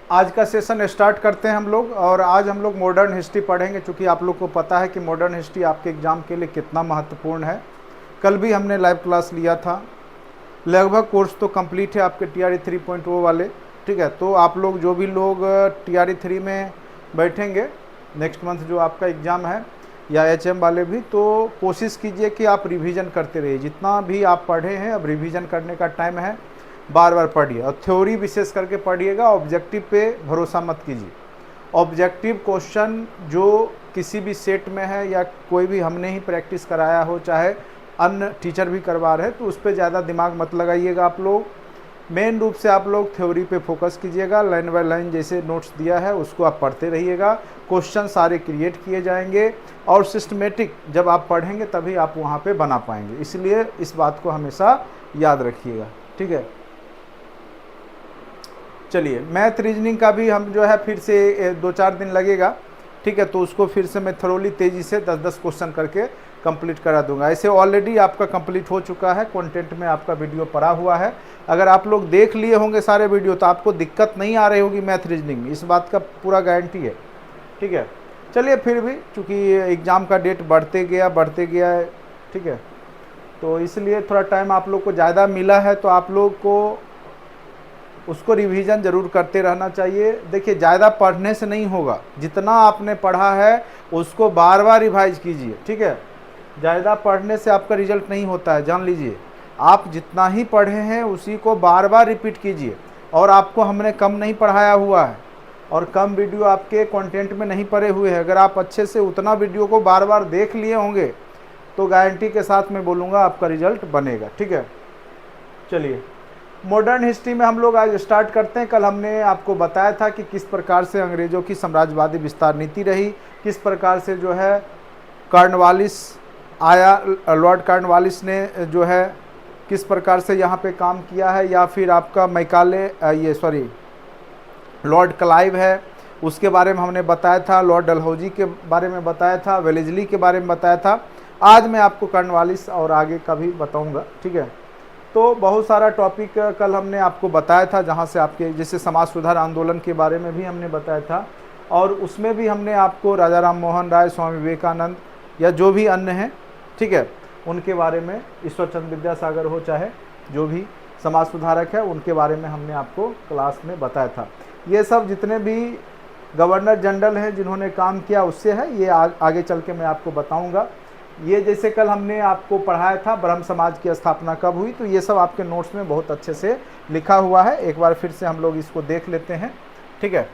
आज का session start करते हैं हम लोग। और आज हम लोग मॉडर्न हिस्ट्री पढ़ेंगे, क्योंकि आप लोग को पता है कि मॉडर्न हिस्ट्री आपके एग्ज़ाम के लिए कितना महत्वपूर्ण है। कल भी हमने लाइव क्लास लिया था, लगभग कोर्स तो कंप्लीट है आपके TRE 3.0 वाले। ठीक है, तो आप लोग जो भी लोग TRE 3 में बैठेंगे नेक्स्ट मंथ जो आपका एग्ज़ाम है, या HM वाले भी, तो कोशिश कीजिए कि आप रिवीजन करते रहिए। जितना भी आप पढ़े हैं अब रिवीजन करने का टाइम है, बार बार पढ़िए और थ्योरी विशेष करके पढ़िएगा। ऑब्जेक्टिव पे भरोसा मत कीजिए। ऑब्जेक्टिव क्वेश्चन जो किसी भी सेट में है या कोई भी हमने ही प्रैक्टिस कराया हो, चाहे अन्य टीचर भी करवा रहे हैं, तो उस पर ज़्यादा दिमाग मत लगाइएगा। आप लोग मेन रूप से आप लोग थ्योरी पे फोकस कीजिएगा। लाइन बाय लाइन जैसे नोट्स दिया है उसको आप पढ़ते रहिएगा। क्वेश्चन सारे क्रिएट किए जाएंगे और सिस्टमेटिक जब आप पढ़ेंगे तभी आप वहाँ पे बना पाएंगे। इसलिए इस बात को हमेशा याद रखिएगा। ठीक है, चलिए मैथ रीजनिंग का भी हम जो है फिर से 2-4 दिन लगेगा। ठीक है, तो उसको फिर से मैं थरोली तेज़ी से 10-10 क्वेश्चन करके कंप्लीट करा दूंगा। ऐसे ऑलरेडी आपका कंप्लीट हो चुका है, कंटेंट में आपका वीडियो पड़ा हुआ है। अगर आप लोग देख लिए होंगे सारे वीडियो तो आपको दिक्कत नहीं आ रही होगी मैथ रीजनिंग में, इस बात का पूरा गारंटी है। ठीक है, चलिए फिर भी चूँकि एग्ज़ाम का डेट बढ़ते गया है, ठीक है, तो इसलिए थोड़ा टाइम आप लोग को ज़्यादा मिला है, तो आप लोग को उसको रिवीजन ज़रूर करते रहना चाहिए। देखिए ज़्यादा पढ़ने से नहीं होगा, जितना आपने पढ़ा है उसको बार बार रिवाइज कीजिए। ठीक है, ज़्यादा पढ़ने से आपका रिजल्ट नहीं होता है, जान लीजिए। आप जितना ही पढ़े हैं उसी को बार बार रिपीट कीजिए। और आपको हमने कम नहीं पढ़ाया हुआ है और कम वीडियो आपके कंटेंट में नहीं पड़े हुए हैं। अगर आप अच्छे से उतना वीडियो को बार बार देख लिए होंगे तो गारंटी के साथ मैं बोलूँगा आपका रिजल्ट बनेगा। ठीक है, चलिए मॉडर्न हिस्ट्री में हम लोग आज स्टार्ट करते हैं। कल हमने आपको बताया था कि किस प्रकार से अंग्रेज़ों की साम्राज्यवादी विस्तार नीति रही, किस प्रकार से जो है कॉर्नवालिस आया, लॉर्ड कॉर्नवालिस ने जो है किस प्रकार से यहाँ पे काम किया है, या फिर आपका लॉर्ड क्लाइव है, उसके बारे में हमने बताया था। लॉर्ड डलहौजी के बारे में बताया था, वेलेस्ली के बारे में बताया था। आज मैं आपको कॉर्नवालिस और आगे का भी बताऊँगा। ठीक है, तो बहुत सारा टॉपिक कल हमने आपको बताया था, जहाँ से आपके जैसे समाज सुधार आंदोलन के बारे में भी हमने बताया था, और उसमें भी हमने आपको राजा राम मोहन राय, स्वामी विवेकानंद या जो भी अन्य हैं, ठीक है, उनके बारे में, ईश्वर चंद्र विद्यासागर हो चाहे जो भी समाज सुधारक है, उनके बारे में हमने आपको क्लास में बताया था। ये सब जितने भी गवर्नर जनरल हैं जिन्होंने काम किया उससे है, ये आगे चल के मैं आपको बताऊँगा। ये जैसे कल हमने आपको पढ़ाया था ब्रह्म समाज की स्थापना कब हुई, तो ये सब आपके नोट्स में बहुत अच्छे से लिखा हुआ है। एक बार फिर से हम लोग इसको देख लेते हैं। ठीक है,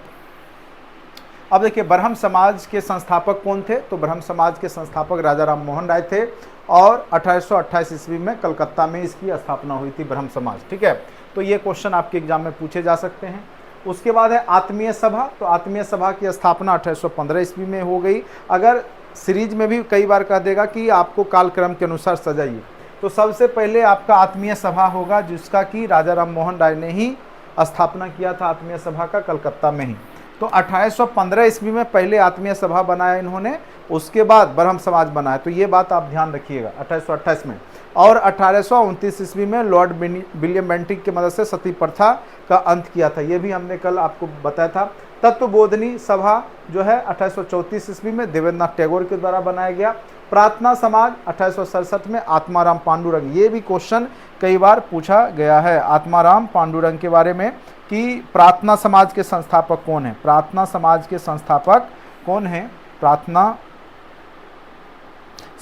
अब देखिए ब्रह्म समाज के संस्थापक कौन थे, तो ब्रह्म समाज के संस्थापक राजा राम मोहन राय थे, और 1828 ईस्वी में कलकत्ता में इसकी स्थापना हुई थी ब्रह्म समाज। ठीक है, तो ये क्वेश्चन आपके एग्जाम में पूछे जा सकते हैं। उसके बाद है आत्मीय सभा, तो आत्मीय सभा की स्थापना 1815 ईस्वी में हो गई। अगर सीरीज में भी कई बार कह देगा कि आपको कालक्रम के अनुसार सजाइए, तो सबसे पहले आपका आत्मीय सभा होगा, जिसका कि राजा राम मोहन राय ने ही स्थापना किया था आत्मीय सभा का, कलकत्ता में ही। तो 1815 ईस्वी में पहले आत्मीय सभा बनाया इन्होंने, उसके बाद ब्रह्म समाज बनाया। तो ये बात आप ध्यान रखिएगा 1828 में। और 1829 ईस्वी में लॉर्ड विलियम बेंटिक की मदद से सती प्रथा का अंत किया था, ये भी हमने कल आपको बताया था। तत्वबोधनी सभा जो है 1834 ईस्वी में देवेंद्रनाथ टैगोर के द्वारा बनाया गया। प्रार्थना समाज 1867 में आत्माराम पांडुरंग, ये भी क्वेश्चन कई बार पूछा गया है आत्माराम पांडुरंग के बारे में, कि प्रार्थना समाज के संस्थापक कौन है। प्रार्थना समाज के संस्थापक कौन है, प्रार्थना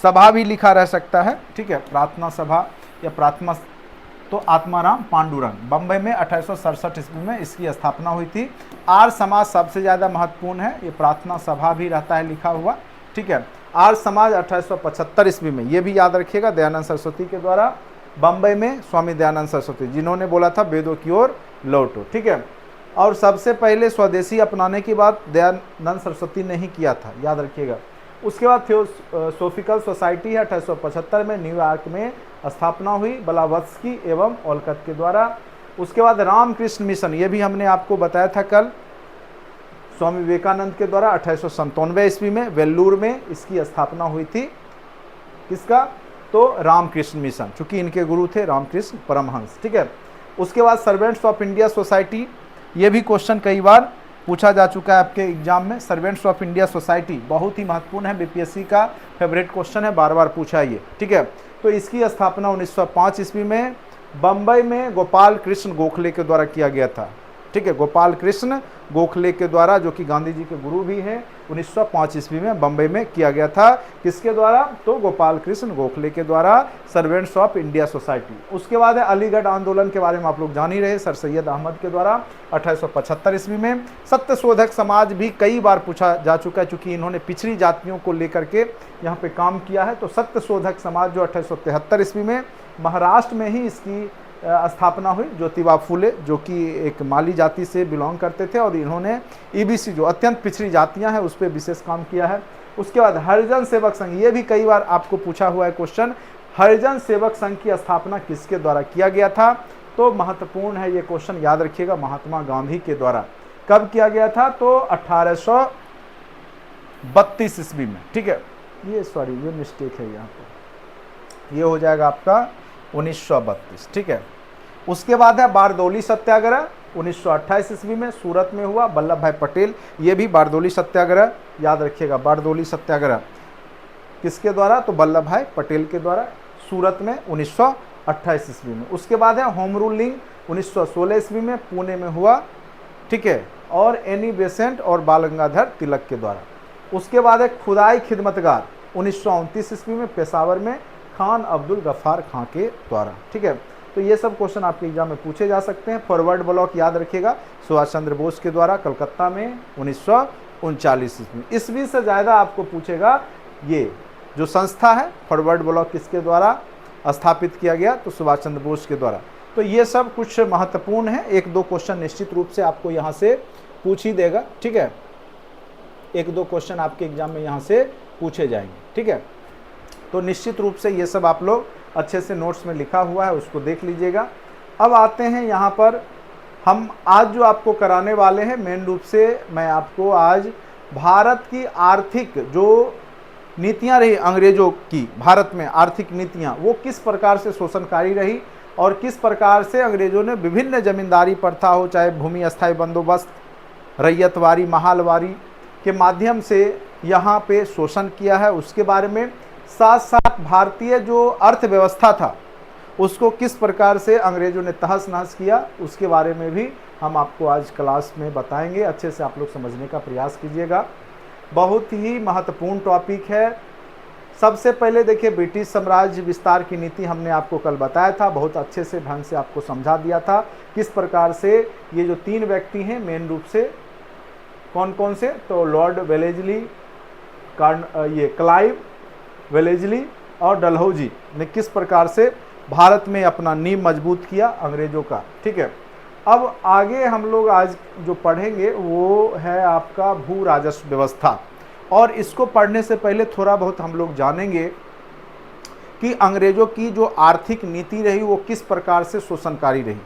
सभा भी लिखा रह सकता है। ठीक है, प्रार्थना सभा या प्रार्थना, तो आत्माराम पांडुरंग, बम्बई में 1867 ईस्वी में इसकी स्थापना हुई थी। आर्य समाज सबसे ज़्यादा महत्वपूर्ण है, ये प्रार्थना सभा भी रहता है लिखा हुआ। ठीक है, आर्य समाज 1875 ईस्वी में, ये भी याद रखिएगा, दयानंद सरस्वती के द्वारा, बम्बई में स्वामी दयानंद सरस्वती, जिन्होंने बोला था वेदों की ओर लौटो। ठीक है, और सबसे पहले स्वदेशी अपनाने की बात दयानंद सरस्वती ने ही किया था, याद रखिएगा। उसके बाद थियोसॉफिकल सोसाइटी है 1875 में न्यूयॉर्क में स्थापना हुई, ब्लावत्स्की एवं ओलकत के द्वारा। उसके बाद रामकृष्ण मिशन, ये भी हमने आपको बताया था कल, स्वामी विवेकानंद के द्वारा 1897 ईस्वी में वेल्लूर में इसकी स्थापना हुई थी। किसका, तो रामकृष्ण मिशन, चूंकि इनके गुरु थे रामकृष्ण परमहंस। ठीक है, उसके बाद सर्वेंट्स ऑफ इंडिया सोसाइटी, ये भी क्वेश्चन कई बार पूछा जा चुका है आपके एग्जाम में। सर्वेंट्स ऑफ इंडिया सोसाइटी बहुत ही महत्वपूर्ण है, बीपीएससी का फेवरेट क्वेश्चन है, बार बार पूछा है ये, ठीक है। तो इसकी स्थापना 1905 ईस्वी में बम्बई में गोपाल कृष्ण गोखले के द्वारा किया गया था, ठीक है। गोपाल कृष्ण गोखले के द्वारा, जो कि गांधी जी के गुरु भी हैं, 1905 ईस्वी में बम्बई में किया गया था। किसके द्वारा? तो गोपाल कृष्ण गोखले के द्वारा, सर्वेंट्स ऑफ इंडिया सोसाइटी। उसके बाद है अलीगढ़ आंदोलन के बारे में आप लोग जान ही रहे, सर सैयद अहमद के द्वारा 1875 ईस्वी में। सत्यशोधक समाज भी कई बार पूछा जा चुका है, चूंकि इन्होंने पिछड़ी जातियों को लेकर के यहाँ पे काम किया है। तो सत्यशोधक समाज जो 1873 ईस्वी में महाराष्ट्र में ही इसकी स्थापना हुई। ज्योतिबा फूले जो कि एक माली जाति से बिलोंग करते थे, और इन्होंने ईबीसी जो अत्यंत पिछड़ी जातियां हैं उस पर विशेष काम किया है। उसके बाद हरिजन सेवक संघ, ये भी कई बार आपको पूछा हुआ है क्वेश्चन, हरिजन सेवक संघ की स्थापना किसके द्वारा किया गया था? तो महत्वपूर्ण है ये क्वेश्चन, याद रखिएगा, महात्मा गांधी के द्वारा। कब किया गया था? तो 1832 ईस्वी में, ठीक है। ये मिस्टेक है यहाँ पर, ये हो जाएगा आपका 1932, ठीक है। उसके बाद है बारदौली सत्याग्रह, 1928 ईस्वी में सूरत में हुआ, वल्लभ भाई पटेल, ये भी बारदौली सत्याग्रह, याद रखिएगा। बारदौली सत्याग्रह किसके द्वारा? तो वल्लभ भाई पटेल के द्वारा, सूरत में 1928 ईस्वी में। उसके बाद है होम रूल लीग, 1916 ईस्वी में पुणे में हुआ, ठीक है, और एनी बेसेंट और बाल गंगाधर तिलक के द्वारा। उसके बाद है खुदाई खिदमतगार, 1929 ईस्वी में पेशावर में खान अब्दुल गफ्फार खां के द्वारा, ठीक है। तो ये सब क्वेश्चन आपके एग्जाम में पूछे जा सकते हैं। फॉरवर्ड ब्लॉक याद रखिएगा, सुभाष चंद्र बोस के द्वारा, कलकत्ता में 1939 ईस्वी। ईस्वी से ज़्यादा आपको पूछेगा ये जो संस्था है फॉरवर्ड ब्लॉक किसके द्वारा स्थापित किया गया? तो सुभाष चंद्र बोस के द्वारा। तो ये सब कुछ महत्वपूर्ण है, एक दो क्वेश्चन निश्चित रूप से आपको यहाँ से पूछ ही देगा, ठीक है। एक दो क्वेश्चन आपके एग्जाम में यहाँ से पूछे जाएंगे, ठीक है। तो निश्चित रूप से ये सब आप लोग अच्छे से नोट्स में लिखा हुआ है, उसको देख लीजिएगा। अब आते हैं यहाँ पर, हम आज जो आपको कराने वाले हैं, मेन रूप से मैं आपको आज भारत की आर्थिक जो नीतियाँ रही अंग्रेजों की, भारत में आर्थिक नीतियाँ वो किस प्रकार से शोषणकारी रही, और किस प्रकार से अंग्रेजों ने विभिन्न जमींदारी प्रथा हो, चाहे भूमि अस्थायी बंदोबस्त, रैयतवारी, महालवारी के माध्यम से यहाँ पे शोषण किया है, उसके बारे में। साथ साथ भारतीय जो अर्थव्यवस्था था उसको किस प्रकार से अंग्रेजों ने तहस नहस किया, उसके बारे में भी हम आपको आज क्लास में बताएंगे। अच्छे से आप लोग समझने का प्रयास कीजिएगा, बहुत ही महत्वपूर्ण टॉपिक है। सबसे पहले देखिए, ब्रिटिश साम्राज्य विस्तार की नीति हमने आपको कल बताया था, बहुत अच्छे से ढंग से आपको समझा दिया था किस प्रकार से ये जो तीन व्यक्ति हैं मेन रूप से, कौन कौन से? तो लॉर्ड वेलेस्ली, ये क्लाइव, वेलेस्ली और डलहौजी ने किस प्रकार से भारत में अपना नींव मजबूत किया अंग्रेजों का, ठीक है। अब आगे हम लोग आज जो पढ़ेंगे वो है आपका भू राजस्व व्यवस्था, और इसको पढ़ने से पहले थोड़ा बहुत हम लोग जानेंगे कि अंग्रेजों की जो आर्थिक नीति रही वो किस प्रकार से शोषणकारी रही,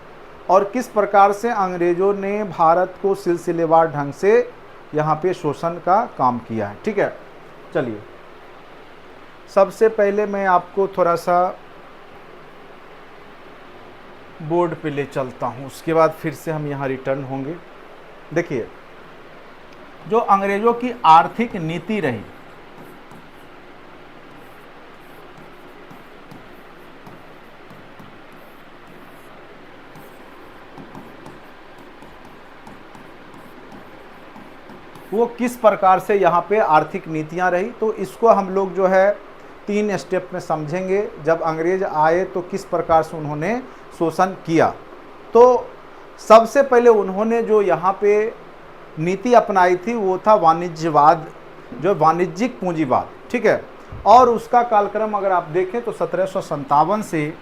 और किस प्रकार से अंग्रेजों ने भारत को सिलसिलेवार ढंग से यहाँ पे शोषण का काम किया है, ठीक है। चलिए, सबसे पहले मैं आपको थोड़ा सा बोर्ड पे ले चलता हूँ, उसके बाद फिर से हम यहाँ रिटर्न होंगे। देखिए, जो अंग्रेजों की आर्थिक नीति रही, वो किस प्रकार से यहाँ पे आर्थिक नीतियाँ रही, तो इसको हम लोग जो है 3 स्टेप में समझेंगे। जब अंग्रेज आए तो किस प्रकार से उन्होंने शोषण किया, तो सबसे पहले उन्होंने जो यहाँ पे नीति अपनाई थी वो था वाणिज्यवाद, जो वाणिज्यिक पूंजीवाद, ठीक है। और उसका कालक्रम अगर आप देखें तो 1757 से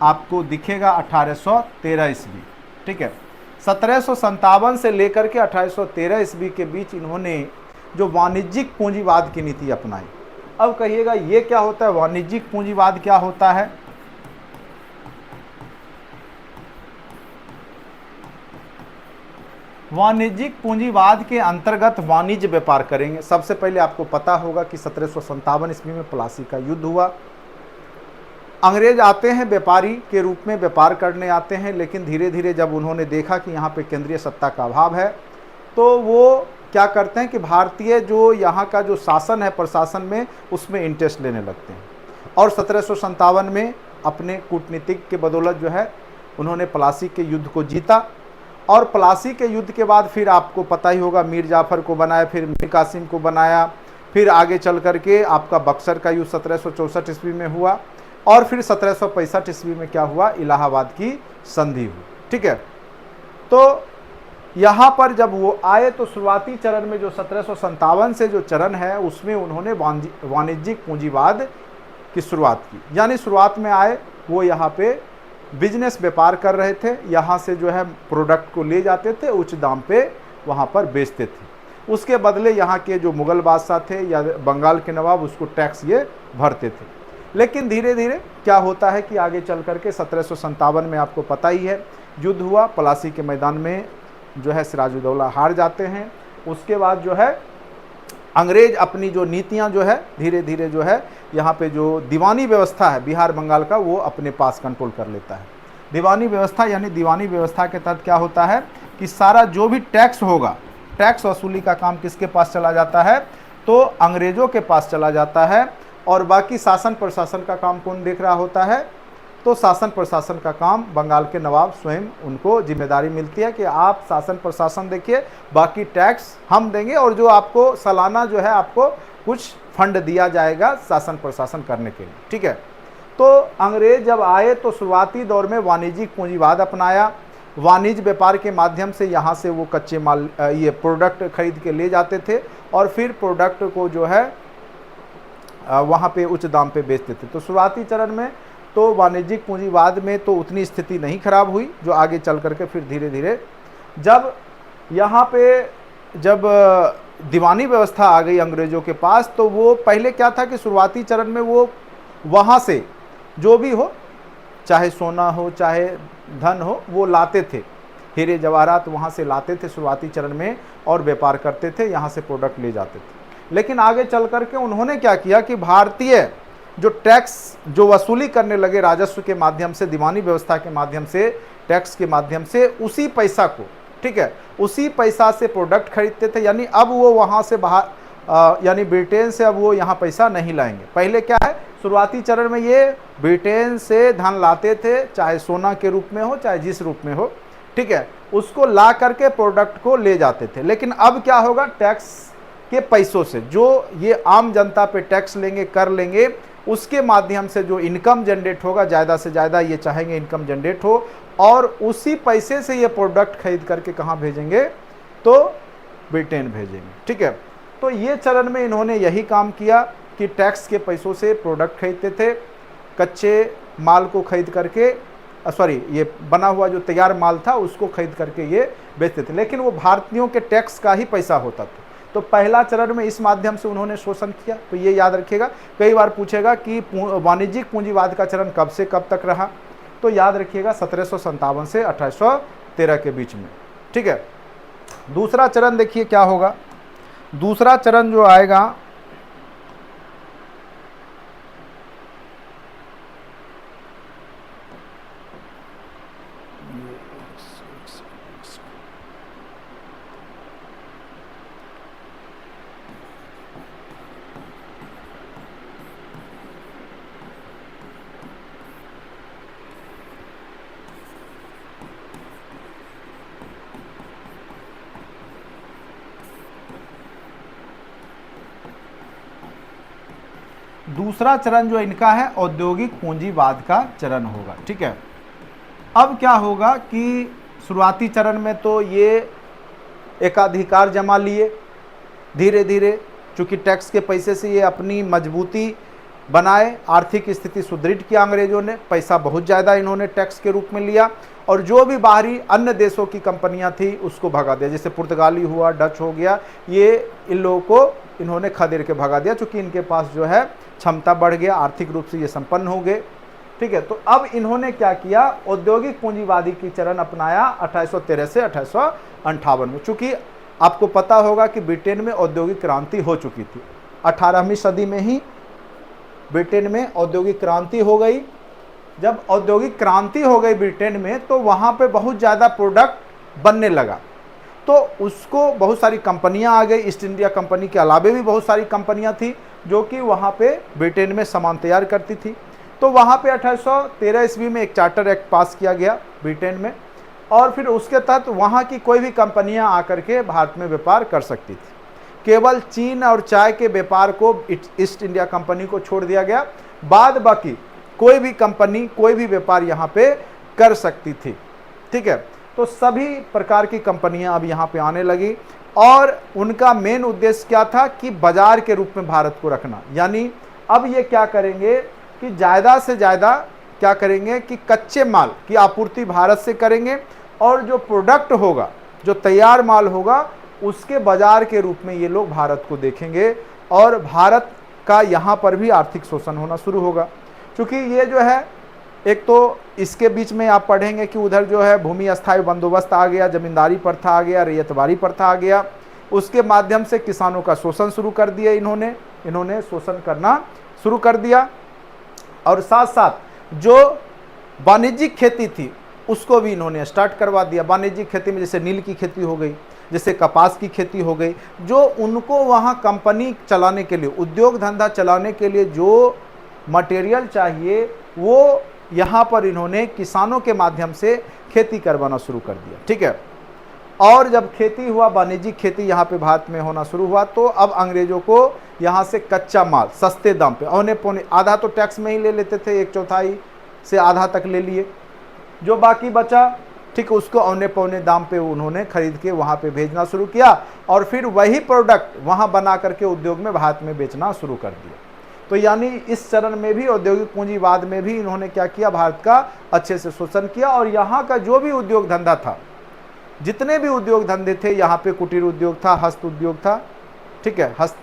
आपको दिखेगा 1813 ईस्वी, ठीक है। 1757 से लेकर के 1813 ईस्वी के बीच इन्होंने जो वाणिज्यिक पूंजीवाद की नीति अपनाई। अब कहिएगा ये क्या होता है, वाणिज्यिक पूंजीवाद क्या होता है? वाणिज्यिक पूंजीवाद के अंतर्गत वाणिज्य व्यापार करेंगे। सबसे पहले आपको पता होगा कि 1757 ईस्वी में प्लासी का युद्ध हुआ। अंग्रेज आते हैं व्यापारी के रूप में, व्यापार करने आते हैं, लेकिन धीरे धीरे जब उन्होंने देखा कि यहाँ पे केंद्रीय सत्ता का अभाव है तो वो क्या करते हैं कि भारतीय जो यहाँ का जो शासन है प्रशासन में, उसमें इंटरेस्ट लेने लगते हैं। और 1757 में अपने कूटनीतिक के बदौलत जो है उन्होंने प्लासी के युद्ध को जीता। और प्लासी के युद्ध के बाद फिर आपको पता ही होगा मीर जाफ़र को बनाया, फिर मीर कासिम को बनाया, फिर आगे चल करके आपका बक्सर का युद्ध 1764 ईस्वी में हुआ, और फिर 1765 ईस्वी में क्या हुआ, इलाहाबाद की संधि हुई। ठीक है, तो यहाँ पर जब वो आए तो शुरुआती चरण में जो 1757 से जो चरण है उसमें उन्होंने वाणिज्यिक पूंजीवाद की शुरुआत की। यानी शुरुआत में आए वो यहाँ पे बिजनेस व्यापार कर रहे थे, यहाँ से जो है प्रोडक्ट को ले जाते थे, उच्च दाम पे वहाँ पर बेचते थे। उसके बदले यहाँ के जो मुगल बादशाह थे या बंगाल के नवाब उसको टैक्स ये भरते थे। लेकिन धीरे धीरे क्या होता है कि आगे चल करके 1757 में आपको पता ही है युद्ध हुआ, प्लासी के मैदान में जो है सिराजुद्दौला हार जाते हैं। उसके बाद जो है अंग्रेज अपनी जो नीतियां जो है धीरे धीरे जो है यहाँ पे जो दीवानी व्यवस्था है बिहार बंगाल का वो अपने पास कंट्रोल कर लेता है। दीवानी व्यवस्था यानी दीवानी व्यवस्था के तहत क्या होता है कि सारा जो भी टैक्स होगा, टैक्स वसूली का काम किसके पास चला जाता है, तो अंग्रेजों के पास चला जाता है। और बाकी शासन प्रशासन का काम कौन देख रहा होता है, तो शासन प्रशासन का काम बंगाल के नवाब स्वयं, उनको जिम्मेदारी मिलती है कि आप शासन प्रशासन देखिए, बाकी टैक्स हम देंगे और जो आपको सालाना जो है आपको कुछ फंड दिया जाएगा शासन प्रशासन करने के लिए। ठीक है, तो अंग्रेज जब आए तो शुरुआती दौर में वाणिज्यिक पूंजीवाद अपनाया। वाणिज्य व्यापार के माध्यम से यहाँ से वो कच्चे माल ये प्रोडक्ट खरीद के ले जाते थे और फिर प्रोडक्ट को जो है वहाँ पे उच्च दाम पे बेचते थे। तो शुरुआती चरण में तो वाणिज्यिक पूंजीवाद में तो उतनी स्थिति नहीं खराब हुई, जो आगे चल करके फिर धीरे धीरे जब यहाँ पे जब दीवानी व्यवस्था आ गई अंग्रेज़ों के पास, तो वो पहले क्या था कि शुरुआती चरण में वो वहाँ से जो भी हो, चाहे सोना हो चाहे धन हो, वो लाते थे, हीरे जवाहरात वहाँ से लाते थे शुरुआती चरण में और व्यापार करते थे, यहाँ से प्रोडक्ट ले जाते थे। लेकिन आगे चल करके उन्होंने क्या किया कि भारतीय जो टैक्स जो वसूली करने लगे राजस्व के माध्यम से, दीवानी व्यवस्था के माध्यम से, टैक्स के माध्यम से, उसी पैसा को, ठीक है, उसी पैसा से प्रोडक्ट खरीदते थे। यानी अब वो वहाँ से बाहर यानी ब्रिटेन से अब वो यहाँ पैसा नहीं लाएंगे। पहले क्या है, शुरुआती चरण में ये ब्रिटेन से धन लाते थे, चाहे सोना के रूप में हो चाहे जिस रूप में हो, ठीक है, उसको ला करके प्रोडक्ट को ले जाते थे। लेकिन अब क्या होगा, टैक्स के पैसों से जो ये आम जनता पे टैक्स लेंगे, कर लेंगे, उसके माध्यम से जो इनकम जनरेट होगा, ज़्यादा से ज़्यादा ये चाहेंगे इनकम जनरेट हो, और उसी पैसे से ये प्रोडक्ट खरीद करके कहाँ भेजेंगे, तो ब्रिटेन भेजेंगे। ठीक है, तो ये चरण में इन्होंने यही काम किया कि टैक्स के पैसों से प्रोडक्ट खरीदते थे, कच्चे माल को खरीद करके ये बना हुआ जो तैयार माल था उसको खरीद करके ये बेचते थे। लेकिन वो भारतीयों के टैक्स का ही पैसा होता था। तो पहला चरण में इस माध्यम से उन्होंने शोषण किया। तो ये याद रखिएगा, कई बार पूछेगा कि वाणिज्यिक पूंजीवाद का चरण कब से कब तक रहा, तो याद रखिएगा 1757 से 1813 के बीच में। ठीक है, दूसरा चरण देखिए क्या होगा। दूसरा चरण जो आएगा, दूसरा चरण जो इनका है औद्योगिक पूंजीवाद का चरण होगा। ठीक है, अब क्या होगा कि शुरुआती चरण में तो ये एकाधिकार जमा लिए, धीरे धीरे चूँकि टैक्स के पैसे से ये अपनी मजबूती बनाए, आर्थिक स्थिति सुदृढ़ किया अंग्रेजों ने, पैसा बहुत ज़्यादा इन्होंने टैक्स के रूप में लिया, और जो भी बाहरी अन्य देशों की कंपनियां थी उसको भगा दिया, जैसे पुर्तगाली हुआ, डच हो गया, ये इन लोगों को इन्होंने खदेड़ के भगा दिया, चूँकि इनके पास जो है क्षमता बढ़ गया, आर्थिक रूप से ये संपन्न हो गए। ठीक है, तो अब इन्होंने क्या किया, औद्योगिक पूंजीवादी की चरण अपनाया 1813 से 1858 में। चूँकि आपको पता होगा कि ब्रिटेन में औद्योगिक क्रांति हो चुकी थी, 18वीं सदी में ही ब्रिटेन में औद्योगिक क्रांति हो गई। जब औद्योगिक क्रांति हो गई ब्रिटेन में, तो वहाँ पे बहुत ज़्यादा प्रोडक्ट बनने लगा, तो उसको बहुत सारी कंपनियां आ गई। ईस्ट इंडिया कंपनी के अलावे भी बहुत सारी कंपनियां थी जो कि वहाँ पे ब्रिटेन में सामान तैयार करती थी। तो वहाँ पे 1813 ईस्वी में एक चार्टर एक्ट पास किया गया ब्रिटेन में, और फिर उसके तहत वहाँ की कोई भी कंपनियां आकर के भारत में व्यापार कर सकती थी। केवल चीन और चाय के व्यापार को ईस्ट इंडिया कंपनी को छोड़ दिया गया, बाद बाकी कोई भी कंपनी कोई भी व्यापार यहाँ पे कर सकती थी। ठीक है, तो सभी प्रकार की कंपनियां अब यहाँ पे आने लगी, और उनका मेन उद्देश्य क्या था कि बाजार के रूप में भारत को रखना। यानी अब ये क्या करेंगे कि ज़्यादा से ज़्यादा क्या करेंगे कि कच्चे माल की आपूर्ति भारत से करेंगे, और जो प्रोडक्ट होगा, जो तैयार माल होगा, उसके बाजार के रूप में ये लोग भारत को देखेंगे, और भारत का यहाँ पर भी आर्थिक शोषण होना शुरू होगा। क्योंकि ये जो है, एक तो इसके बीच में आप पढ़ेंगे कि उधर जो है भूमि अस्थायी बंदोबस्त आ गया, जमींदारी प्रथा आ गया, रैयतवारी प्रथा आ गया, उसके माध्यम से किसानों का शोषण शुरू कर दिया इन्होंने शोषण करना शुरू कर दिया। और साथ साथ जो वाणिज्यिक खेती थी उसको भी इन्होंने स्टार्ट करवा दिया। वाणिज्यिक खेती में जैसे नील की खेती हो गई, जैसे कपास की खेती हो गई, जो उनको वहाँ कंपनी चलाने के लिए, उद्योग धंधा चलाने के लिए जो मटेरियल चाहिए, वो यहाँ पर इन्होंने किसानों के माध्यम से खेती करवाना शुरू कर दिया। ठीक है, और जब खेती हुआ, वाणिज्यिक खेती यहाँ पे भारत में होना शुरू हुआ, तो अब अंग्रेजों को यहाँ से कच्चा माल सस्ते दाम पे, औने पौने, आधा तो टैक्स में ही ले लेते थे, 1/4 से आधा तक ले लिए, जो बाकी बचा, ठीक है, उसको औने पौने दाम पे उन्होंने खरीद के वहाँ पे भेजना शुरू किया, और फिर वही प्रोडक्ट वहाँ बना करके उद्योग में भारत में बेचना शुरू कर दिया। तो यानी इस चरण में भी, औद्योगिक पूंजीवाद में भी, इन्होंने क्या किया, भारत का अच्छे से शोषण किया। और यहाँ का जो भी उद्योग धंधा था, जितने भी उद्योग धंधे थे, यहाँ पे कुटीर उद्योग था, हस्त उद्योग था, ठीक है, हस्त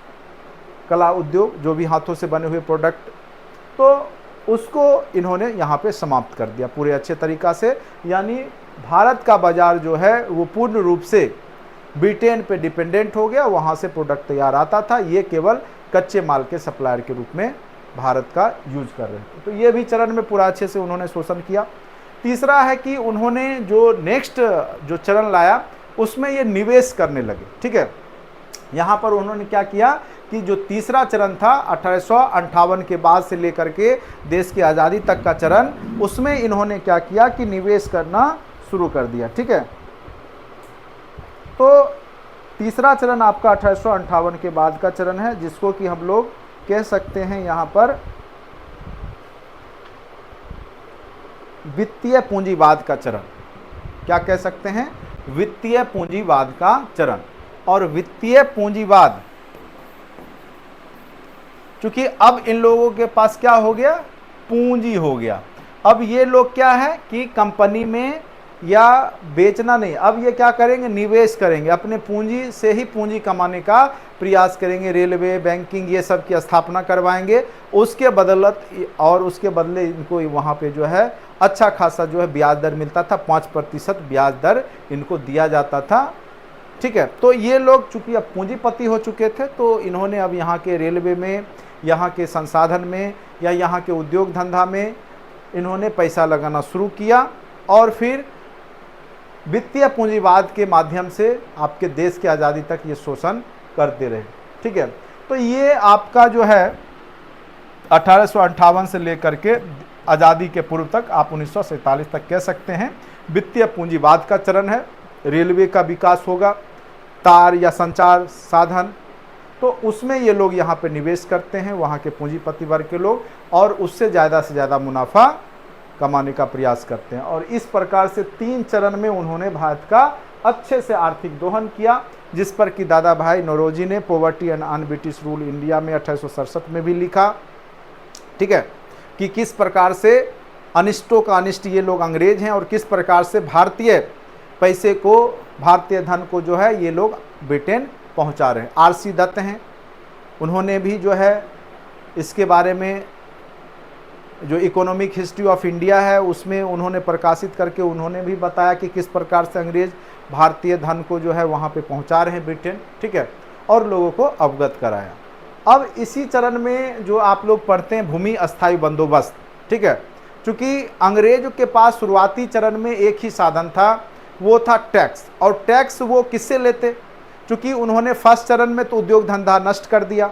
कला उद्योग, जो भी हाथों से बने हुए प्रोडक्ट, तो उसको इन्होंने यहाँ पे समाप्त कर दिया पूरे अच्छे तरीक़ा से। यानी भारत का बाजार जो है वो पूर्ण रूप से ब्रिटेन पे डिपेंडेंट हो गया, वहाँ से प्रोडक्ट तैयार आता था, ये केवल कच्चे माल के सप्लायर के रूप में भारत का यूज कर रहे थे। तो ये भी चरण में पूरा अच्छे से उन्होंने शोषण किया। तीसरा है कि उन्होंने जो नेक्स्ट जो चरण लाया, उसमें ये निवेश करने लगे। ठीक है, यहाँ पर उन्होंने क्या किया कि जो तीसरा चरण था 1858 के बाद से लेकर के देश की आज़ादी तक का चरण, उसमें इन्होंने क्या किया कि निवेश करना शुरू कर दिया। ठीक है, तो तीसरा चरण आपका 1858 के बाद का चरण है, जिसको कि हम लोग कह सकते हैं यहाँ पर वित्तीय पूंजीवाद का चरण। क्या कह सकते हैं? वित्तीय पूंजीवाद का चरण। और वित्तीय पूंजीवाद, क्योंकि अब इन लोगों के पास क्या हो गया, पूंजी हो गया। अब ये लोग क्या है कि कंपनी में या बेचना नहीं, अब ये क्या करेंगे, निवेश करेंगे, अपने पूंजी से ही पूंजी कमाने का प्रयास करेंगे। रेलवे, बैंकिंग, ये सब की स्थापना करवाएंगे, उसके बदलत और उसके बदले इनको वहाँ पे जो है अच्छा खासा जो है ब्याज दर मिलता था, 5% ब्याज दर इनको दिया जाता था। ठीक है, तो ये लोग चूंकि अब पूंजीपति हो चुके थे, तो इन्होंने अब यहाँ के रेलवे में, यहाँ के संसाधन में या यहाँ के उद्योग धंधा में इन्होंने पैसा लगाना शुरू किया, और फिर वित्तीय पूंजीवाद के माध्यम से आपके देश की आज़ादी तक ये शोषण करते रहे। ठीक है, तो ये आपका जो है 1858 से लेकर के आज़ादी के पूर्व तक, आप 1947 तक कह सकते हैं, वित्तीय पूंजीवाद का चरण है। रेलवे का विकास होगा, तार या संचार साधन, तो उसमें ये लोग यहाँ पे निवेश करते हैं, वहाँ के पूंजीपति वर्ग के लोग, और उससे ज़्यादा से ज़्यादा मुनाफा कमाने का प्रयास करते हैं। और इस प्रकार से 3 चरण में उन्होंने भारत का अच्छे से आर्थिक दोहन किया, जिस पर कि दादा भाई नौरोजी ने poverty and un British rule India में 1867 में भी लिखा। ठीक है, कि किस प्रकार से अनिष्टों का अनिष्ट ये लोग अंग्रेज हैं, और किस प्रकार से भारतीय पैसे को, भारतीय धन को जो है ये लोग ब्रिटेन पहुंचा रहे हैं। आर.सी. दत्त हैं, उन्होंने भी जो है इसके बारे में, जो इकोनॉमिक हिस्ट्री ऑफ इंडिया है उसमें उन्होंने प्रकाशित करके उन्होंने भी बताया कि किस प्रकार से अंग्रेज भारतीय धन को जो है वहाँ पे पहुँचा रहे हैं ब्रिटेन। ठीक है, और लोगों को अवगत कराया। अब इसी चरण में जो आप लोग पढ़ते हैं भूमि अस्थायी बंदोबस्त। ठीक है, चूँकि अंग्रेजों के पास शुरुआती चरण में एक ही साधन था, वो था टैक्स। और टैक्स वो किससे लेते, क्योंकि उन्होंने फर्स्ट चरण में तो उद्योग धंधा नष्ट कर दिया।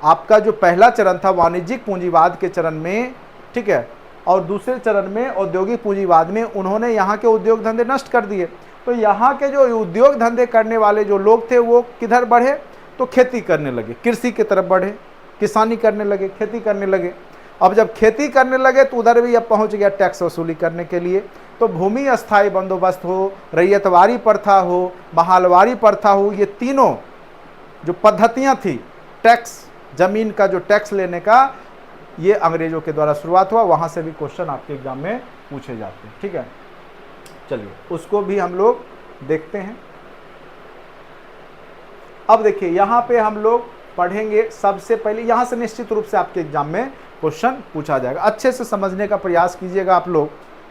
आपका जो पहला चरण था वाणिज्यिक पूंजीवाद के चरण में, ठीक है, और दूसरे चरण में औद्योगिक पूंजीवाद में उन्होंने यहाँ के उद्योग धंधे नष्ट कर दिए। तो यहाँ के जो उद्योग धंधे करने वाले जो लोग थे वो किधर बढ़े, तो खेती करने लगे, कृषि की तरफ बढ़े, किसानी करने लगे, खेती करने लगे। अब जब खेती करने लगे तो उधर भी अब पहुँच गया टैक्स वसूली करने के लिए। तो भूमि अस्थायी बंदोबस्त हो, रैयतवारी प्रथा हो, बहालवारी प्रथा हो, ये तीनों जो पद्धतियाँ थी टैक्स, जमीन का जो टैक्स लेने का, ये अंग्रेजों के द्वारा शुरुआत हुआ। वहाँ से भी क्वेश्चन आपके एग्जाम में पूछे जाते हैं, ठीक है। चलिए उसको भी हम लोग देखते हैं। अब देखिए यहाँ पे हम लोग पढ़ेंगे सबसे पहले, यहाँ से निश्चित रूप से आपके एग्जाम में क्वेश्चन पूछा जाएगा। अच्छे से समझने का प्रयास कीजिएगा आप लोग,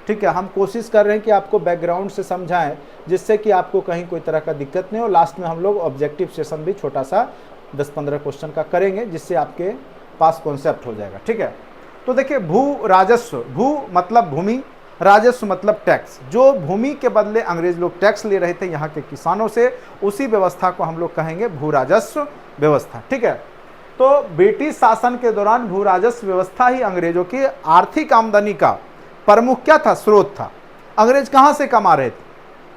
ठीक है। हम कोशिश कर रहे हैं कि आपको बैकग्राउंड से समझाएं, जिससे कि आपको कहीं कोई तरह का दिक्कत नहीं हो। लास्ट में हम लोग ऑब्जेक्टिव सेशन भी छोटा सा 10-15 क्वेश्चन का करेंगे, जिससे आपके पास कॉन्सेप्ट हो जाएगा, ठीक है। तो देखिए भू राजस्व, भू मतलब भूमि, राजस्व मतलब टैक्स। जो भूमि के बदले अंग्रेज लोग टैक्स ले रहे थे यहाँ के किसानों से, उसी व्यवस्था को हम लोग कहेंगे भू राजस्व व्यवस्था, ठीक है। तो ब्रिटिश शासन के दौरान भू राजस्व व्यवस्था ही अंग्रेजों की आर्थिक आमदनी का प्रमुख क्या था, स्रोत था। अंग्रेज कहाँ से कमा रहे थे,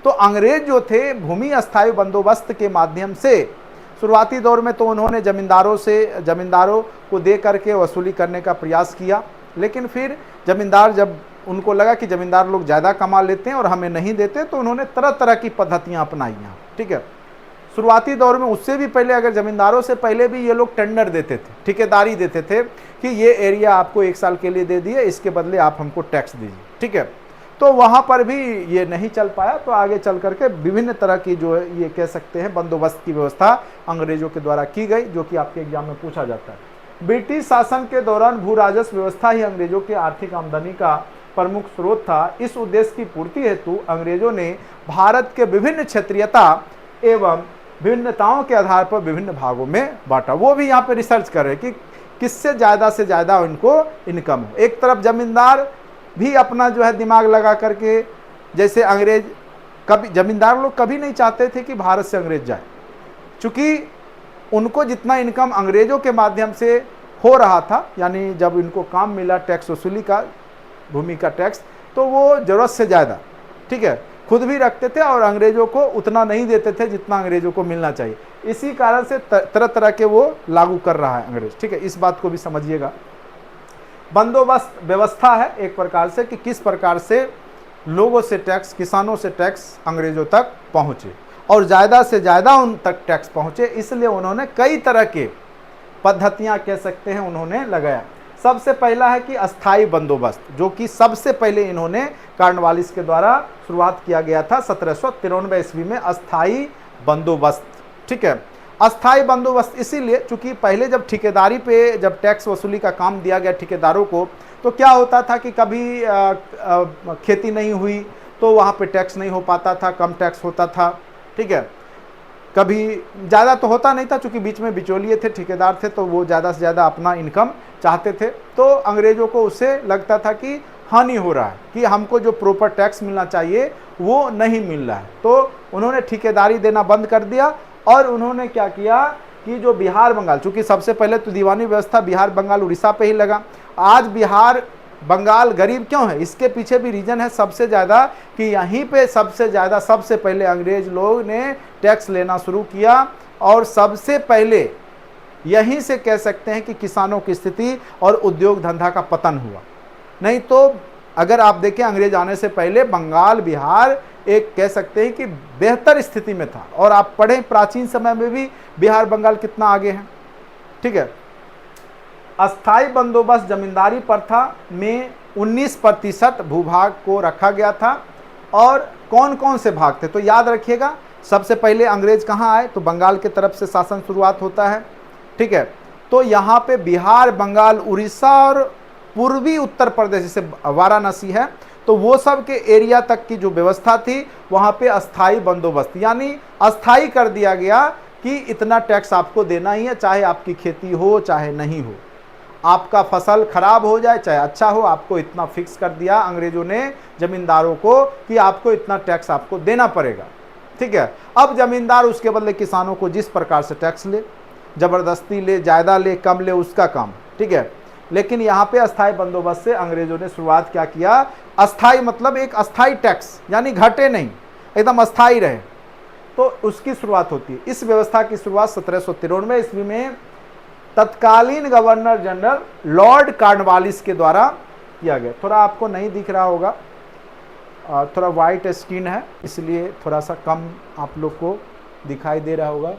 तो अंग्रेज जो थे भूमि अस्थायी बंदोबस्त के माध्यम से शुरुआती दौर में तो उन्होंने जमींदारों को दे करके वसूली करने का प्रयास किया। लेकिन फिर जमींदार, जब उनको लगा कि जमींदार लोग ज़्यादा कमा लेते हैं और हमें नहीं देते, तो उन्होंने तरह तरह की पद्धतियाँ अपनाई हैं, ठीक है। शुरुआती दौर में, उससे भी पहले, अगर जमींदारों से पहले भी ये लोग टेंडर देते थे, ठेकेदारी देते थे कि ये एरिया आपको 1 साल के लिए दे दिए, इसके बदले आप हमको टैक्स दीजिए, ठीक है। तो वहाँ पर भी ये नहीं चल पाया, तो आगे चल करके विभिन्न तरह की जो है ये कह सकते हैं बंदोबस्त की व्यवस्था अंग्रेजों के द्वारा की गई, जो कि आपके एग्जाम में पूछा जाता है। ब्रिटिश शासन के दौरान भू राजस्व व्यवस्था ही अंग्रेजों के आर्थिक आमदनी का प्रमुख स्रोत था। इस उद्देश्य की पूर्ति हेतु अंग्रेजों ने भारत के विभिन्न क्षेत्रीयता एवं विभिन्नताओं के आधार पर विभिन्न भागों में बांटा। वो भी यहाँ पे रिसर्च कर रहे हैं कि किससे ज़्यादा से ज़्यादा उनको इनकम हो। एक तरफ जमींदार भी अपना जो है दिमाग लगा करके, जैसे अंग्रेज, कभी जमींदार लोग कभी नहीं चाहते थे कि भारत से अंग्रेज जाए, चूँकि उनको जितना इनकम अंग्रेजों के माध्यम से हो रहा था, यानी जब इनको काम मिला टैक्स वसूली का, भूमि का टैक्स, तो वो ज़रूरत से ज़्यादा, ठीक है, खुद भी रखते थे और अंग्रेजों को उतना नहीं देते थे जितना अंग्रेजों को मिलना चाहिए। इसी कारण से तरह तरह के वो लागू कर रहा है अंग्रेज, ठीक है। इस बात को भी समझिएगा। बंदोबस्त व्यवस्था है एक प्रकार से कि किस प्रकार से लोगों से टैक्स, किसानों से टैक्स अंग्रेजों तक पहुँचे और ज़्यादा से ज़्यादा उन तक टैक्स पहुँचे, इसलिए उन्होंने कई तरह के पद्धतियाँ कह सकते हैं उन्होंने लगाया। सबसे पहला है कि अस्थाई बंदोबस्त, जो कि सबसे पहले इन्होंने कॉर्नवालिस के द्वारा शुरुआत किया गया था 1793 ईस्वी में, अस्थाई बंदोबस्त, ठीक है। अस्थाई बंदोबस्त इसीलिए चूंकि पहले जब ठेकेदारी पे जब टैक्स वसूली का काम दिया गया ठेकेदारों को, तो क्या होता था कि कभी खेती नहीं हुई तो वहाँ पे टैक्स नहीं हो पाता था, कम टैक्स होता था, ठीक है। कभी ज़्यादा तो होता नहीं था, चूँकि बीच में बिचौलिए थे, ठेकेदार थे, तो वो ज़्यादा से ज़्यादा अपना इनकम चाहते थे। तो अंग्रेज़ों को उससे लगता था कि हानि हो रहा है, कि हमको जो प्रॉपर टैक्स मिलना चाहिए वो नहीं मिल रहा है। तो उन्होंने ठेकेदारी देना बंद कर दिया और उन्होंने क्या किया कि जो बिहार बंगाल, चूँकि सबसे पहले तो दीवानी व्यवस्था बिहार बंगाल उड़ीसा पे ही लगा। आज बिहार बंगाल गरीब क्यों है, इसके पीछे भी रीजन है सबसे ज़्यादा कि यहीं पे सबसे ज़्यादा, सबसे पहले अंग्रेज लोग ने टैक्स लेना शुरू किया और सबसे पहले यहीं से कह सकते हैं कि किसानों की स्थिति और उद्योग धंधा का पतन हुआ। नहीं तो अगर आप देखें अंग्रेज आने से पहले बंगाल, बिहार एक कह सकते हैं कि बेहतर स्थिति में था। और आप पढ़ें प्राचीन समय में भी बिहार बंगाल कितना आगे है, ठीक है। अस्थाई बंदोबस्त जमींदारी प्रथा में 19% भूभाग को रखा गया था। और कौन कौन से भाग थे, तो याद रखिएगा, सबसे पहले अंग्रेज कहाँ आए, तो बंगाल के तरफ से शासन शुरुआत होता है, ठीक है। तो यहाँ पे बिहार, बंगाल, उड़ीसा और पूर्वी उत्तर प्रदेश जैसे वाराणसी है, तो वो सब के एरिया तक की जो व्यवस्था थी वहाँ पे अस्थाई बंदोबस्त, यानी अस्थाई कर दिया गया कि इतना टैक्स आपको देना ही है, चाहे आपकी खेती हो चाहे नहीं हो। आपका फसल खराब हो जाए चाहे अच्छा हो, आपको इतना फिक्स कर दिया अंग्रेजों ने जमींदारों को कि आपको इतना टैक्स आपको देना पड़ेगा। ठीक है, अब जमींदार उसके बदले किसानों को जिस प्रकार से टैक्स ले, जबरदस्ती ले, ज़्यादा ले, कम ले, उसका काम। ठीक है, लेकिन यहाँ पे अस्थाई बंदोबस्त से अंग्रेजों ने शुरुआत क्या किया, अस्थाई मतलब एक अस्थाई टैक्स, यानी घटे नहीं, एकदम अस्थाई रहे, तो उसकी शुरुआत होती है। इस व्यवस्था की शुरुआत 1793 ईस्वी में तत्कालीन गवर्नर जनरल लॉर्ड कॉर्नवालिस के द्वारा किया गया। थोड़ा आपको नहीं दिख रहा होगा, थोड़ा वाइट स्क्रीन है इसलिए थोड़ा सा कम आप लोग को दिखाई दे रहा होगा।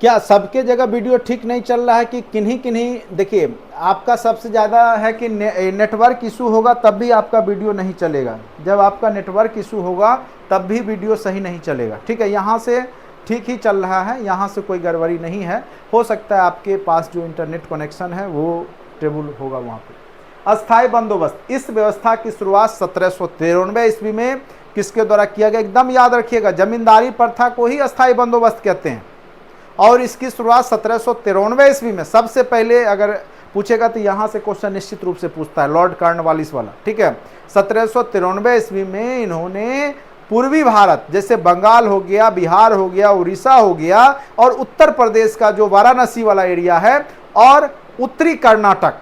क्या सबके जगह वीडियो ठीक नहीं चल रहा है कि किन्हीं किन्हीं? देखिए, आपका सबसे ज़्यादा है कि नेटवर्क इशू होगा तब भी आपका वीडियो नहीं चलेगा। जब आपका नेटवर्क इशू होगा तब भी वीडियो सही नहीं चलेगा। ठीक है, यहाँ से ठीक ही चल रहा है, यहाँ से कोई गड़बड़ी नहीं है। हो सकता है आपके पास जो इंटरनेट कनेक्शन है वो टेबल होगा वहाँ पे। अस्थाई बंदोबस्त, इस व्यवस्था की शुरुआत 1793 ईस्वी में किसके द्वारा किया गया? एकदम याद रखिएगा, जमींदारी प्रथा को ही अस्थाई बंदोबस्त कहते हैं। और इसकी शुरुआत 1793 ईस्वी में, सबसे पहले अगर पूछेगा तो यहाँ से क्वेश्चन निश्चित रूप से पूछता है, लॉर्ड कॉर्नवालिस वाला। ठीक है, 1793 ईस्वी में इन्होंने पूर्वी भारत जैसे बंगाल हो गया, बिहार हो गया, उड़ीसा हो गया और उत्तर प्रदेश का जो वाराणसी वाला एरिया है और उत्तरी कर्नाटक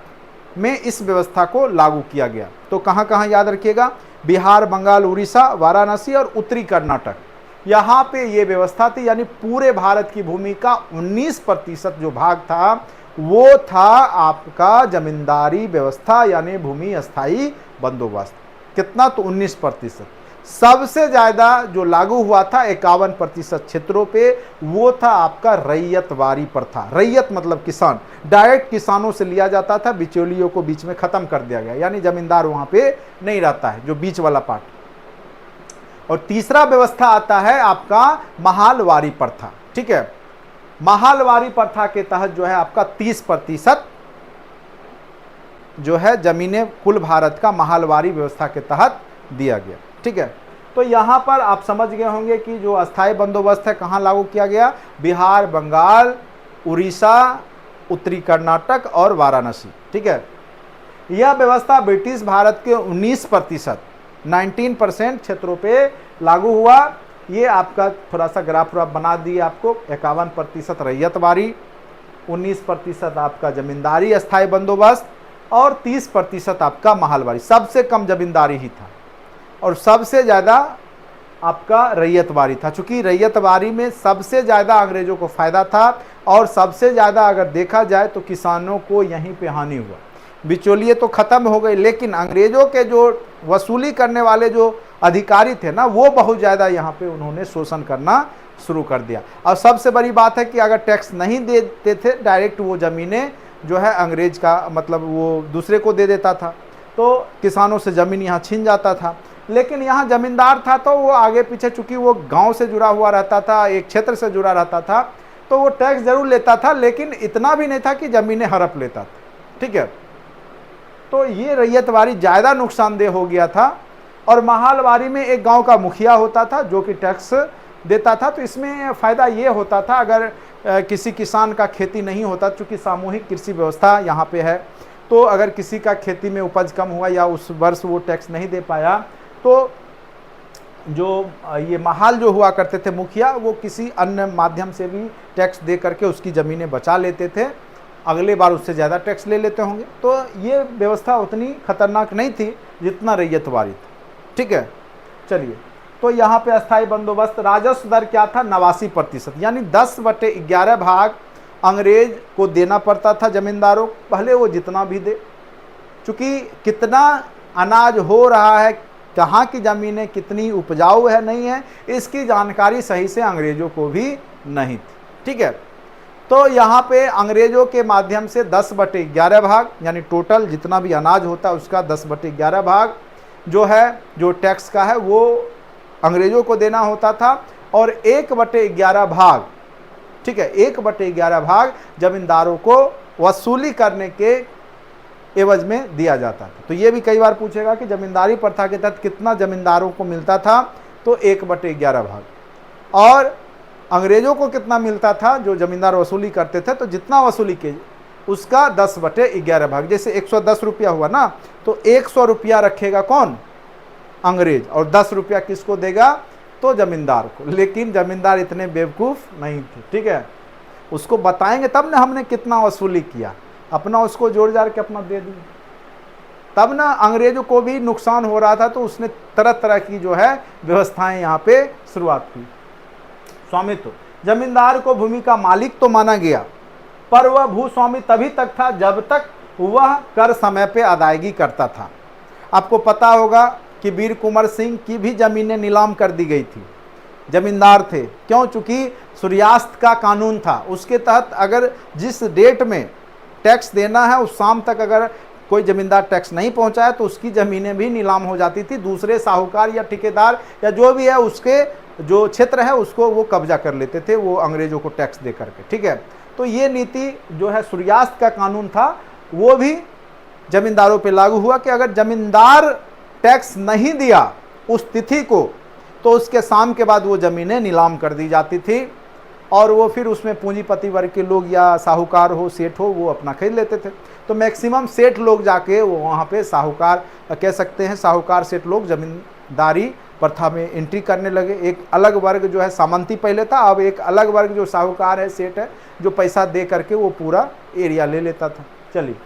में इस व्यवस्था को लागू किया गया। तो कहाँ कहाँ याद रखिएगा, बिहार, बंगाल, उड़ीसा, वाराणसी और उत्तरी कर्नाटक, यहाँ पे ये व्यवस्था थी। यानी पूरे भारत की भूमि का 19% जो भाग था वो था आपका जमींदारी व्यवस्था, यानी भूमि अस्थाई बंदोबस्त। कितना? तो 19%। सबसे ज्यादा जो लागू हुआ था 51% क्षेत्रों पे, वो था आपका रैयतवारी प्रथा। रैयत मतलब किसान, डायरेक्ट किसानों से लिया जाता था, बिचौलियों को बीच में खत्म कर दिया गया, यानी जमींदार वहां पे नहीं रहता है, जो बीच वाला पार्ट। और तीसरा व्यवस्था आता है आपका महालवारी प्रथा। ठीक है, महालवारी प्रथा के तहत जो है आपका 30% जो है जमीनें कुल भारत का महालवारी व्यवस्था के तहत दिया गया। ठीक है, तो यहाँ पर आप समझ गए होंगे कि जो अस्थाई बंदोबस्त है कहाँ लागू किया गया, बिहार, बंगाल, उड़ीसा, उत्तरी कर्नाटक और वाराणसी। ठीक है, यह व्यवस्था ब्रिटिश भारत के 19% क्षेत्रों पे लागू हुआ। ये आपका थोड़ा सा ग्राफ बना दिए आपको, 51% रैयतवारी, 19% आपका जमींदारी अस्थाई बंदोबस्त और 30% आपका महालवारी। सबसे कम जमींदारी ही था और सबसे ज़्यादा आपका रैयतवारी था। चूँकि रैयतवारी में सबसे ज़्यादा अंग्रेज़ों को फ़ायदा था और सबसे ज़्यादा अगर देखा जाए तो किसानों को यहीं पे हानि हुआ। बिचौलिए तो ख़त्म हो गए, लेकिन अंग्रेज़ों के जो वसूली करने वाले जो अधिकारी थे ना, वो बहुत ज़्यादा यहाँ पे उन्होंने शोषण करना शुरू कर दिया। और सबसे बड़ी बात है कि अगर टैक्स नहीं देते थे डायरेक्ट, वो ज़मीनें जो है अंग्रेज का मतलब वो दूसरे को दे देता था, तो किसानों से ज़मीन यहाँ छीन जाता था। लेकिन यहाँ ज़मींदार था तो वो आगे पीछे, चूँकि वो गांव से जुड़ा हुआ रहता था, एक क्षेत्र से जुड़ा रहता था, तो वो टैक्स ज़रूर लेता था, लेकिन इतना भी नहीं था कि ज़मीनें हड़प लेता था। ठीक है, तो ये रैयतवारी ज़्यादा नुकसानदेह हो गया था। और महालवारी में एक गांव का मुखिया होता था जो कि टैक्स देता था। तो इसमें फ़ायदा ये होता था, अगर किसी किसान का खेती नहीं होता, चूँकि सामूहिक कृषि व्यवस्था यहाँ पे है, तो अगर किसी का खेती में उपज कम हुआ या उस वर्ष वो टैक्स नहीं दे पाया, तो जो ये महाल जो हुआ करते थे मुखिया, वो किसी अन्य माध्यम से भी टैक्स दे करके उसकी ज़मीनें बचा लेते थे, अगले बार उससे ज़्यादा टैक्स ले लेते होंगे। तो ये व्यवस्था उतनी खतरनाक नहीं थी जितना रैयतवारी थी। ठीक है, चलिए, तो यहाँ पे अस्थाई बंदोबस्त, राजस्व दर क्या था? 89%, यानी 10/11 भाग अंग्रेज को देना पड़ता था जमींदारों, पहले वो जितना भी दे। चूँकि कितना अनाज हो रहा है, कहाँ की ज़मीनें कितनी उपजाऊ है नहीं है, इसकी जानकारी सही से अंग्रेज़ों को भी नहीं थी। ठीक है, तो यहाँ पे अंग्रेज़ों के माध्यम से 10/11 भाग, यानी टोटल जितना भी अनाज होता है उसका 10/11 भाग जो है, जो टैक्स का है, वो अंग्रेज़ों को देना होता था। और 1/11 भाग, ठीक है, 1/11 भाग जमींदारों को वसूली करने के एवज में दिया जाता था। तो ये भी कई बार पूछेगा कि जमींदारी प्रथा के तहत कितना जमींदारों को मिलता था, तो 1/11 भाग। और अंग्रेजों को कितना मिलता था, जो जमींदार वसूली करते थे, तो जितना वसूली के उसका 10/11 भाग। जैसे 110 रुपया हुआ ना, तो 100 रुपया रखेगा कौन, अंग्रेज, और 10 रुपया किसको देगा, तो जमींदार को। लेकिन जमींदार इतने बेवकूफ़ नहीं थे, ठीक है, उसको बताएंगे तब ना हमने कितना वसूली किया, अपना उसको जोड़ जाड़ के अपना दे दिया, तब ना अंग्रेजों को भी नुकसान हो रहा था, तो उसने तरह तरह की जो है व्यवस्थाएं यहाँ पे शुरुआत की। स्वामित्व, जमींदार को भूमि का मालिक तो माना गया, पर वह भूस्वामी तभी तक था जब तक वह कर समय पे अदायगी करता था। आपको पता होगा कि वीर कुंवर सिंह की भी जमीनें नीलाम कर दी गई थी, जमींदार थे, क्यों, चूंकि सूर्यास्त का कानून था, उसके तहत अगर जिस डेट में टैक्स देना है उस शाम तक अगर कोई जमींदार टैक्स नहीं पहुंचाए तो उसकी ज़मीनें भी नीलाम हो जाती थी, दूसरे साहूकार या ठेकेदार या जो भी है उसके जो क्षेत्र है उसको वो कब्जा कर लेते थे, वो अंग्रेजों को टैक्स दे करके, ठीक है। तो ये नीति जो है सूर्यास्त का कानून था, वो भी जमींदारों पे लागू हुआ कि अगर जमींदार टैक्स नहीं दिया उस तिथि को, तो उसके शाम के बाद वो ज़मीनें नीलाम कर दी जाती थी, और वो फिर उसमें पूंजीपति वर्ग के लोग या साहूकार हो, सेठ हो, वो अपना खरीद लेते थे। तो मैक्सिमम सेठ लोग जाके वो वहाँ पे साहूकार कह सकते हैं, साहूकार सेठ लोग जमींदारी प्रथा में एंट्री करने लगे। एक अलग वर्ग जो है सामंती पहले था, अब एक अलग वर्ग जो साहूकार है, सेठ है, जो पैसा दे करके वो पूरा एरिया ले लेता था। चलिए,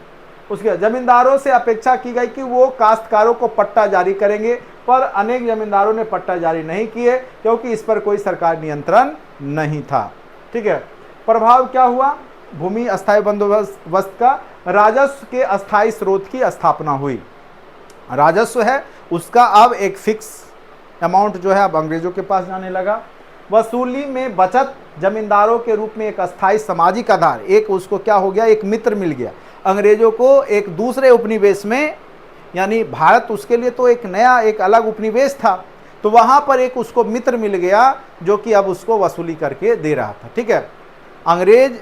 उसके जमींदारों से अपेक्षा की गई कि वो काश्तकारों को पट्टा जारी करेंगे, पर अनेक जमींदारों ने पट्टा जारी नहीं किए क्योंकि इस पर कोई सरकार नियंत्रण नहीं था, ठीक है। प्रभाव क्या हुआ, भूमि अस्थायी बंदोबस्त का राजस्व के अस्थायी स्रोत की स्थापना हुई। राजस्व है उसका अब एक फिक्स अमाउंट जो है अब अंग्रेजों के पास जाने लगा। वसूली में बचत जमींदारों के रूप में एक अस्थायी सामाजिक आधार, एक उसको क्या हो गया, एक मित्र मिल गया अंग्रेजों को एक दूसरे उपनिवेश में, यानी भारत उसके लिए तो एक नया एक अलग उपनिवेश था, तो वहाँ पर एक उसको मित्र मिल गया जो कि अब उसको वसूली करके दे रहा था, ठीक है। अंग्रेज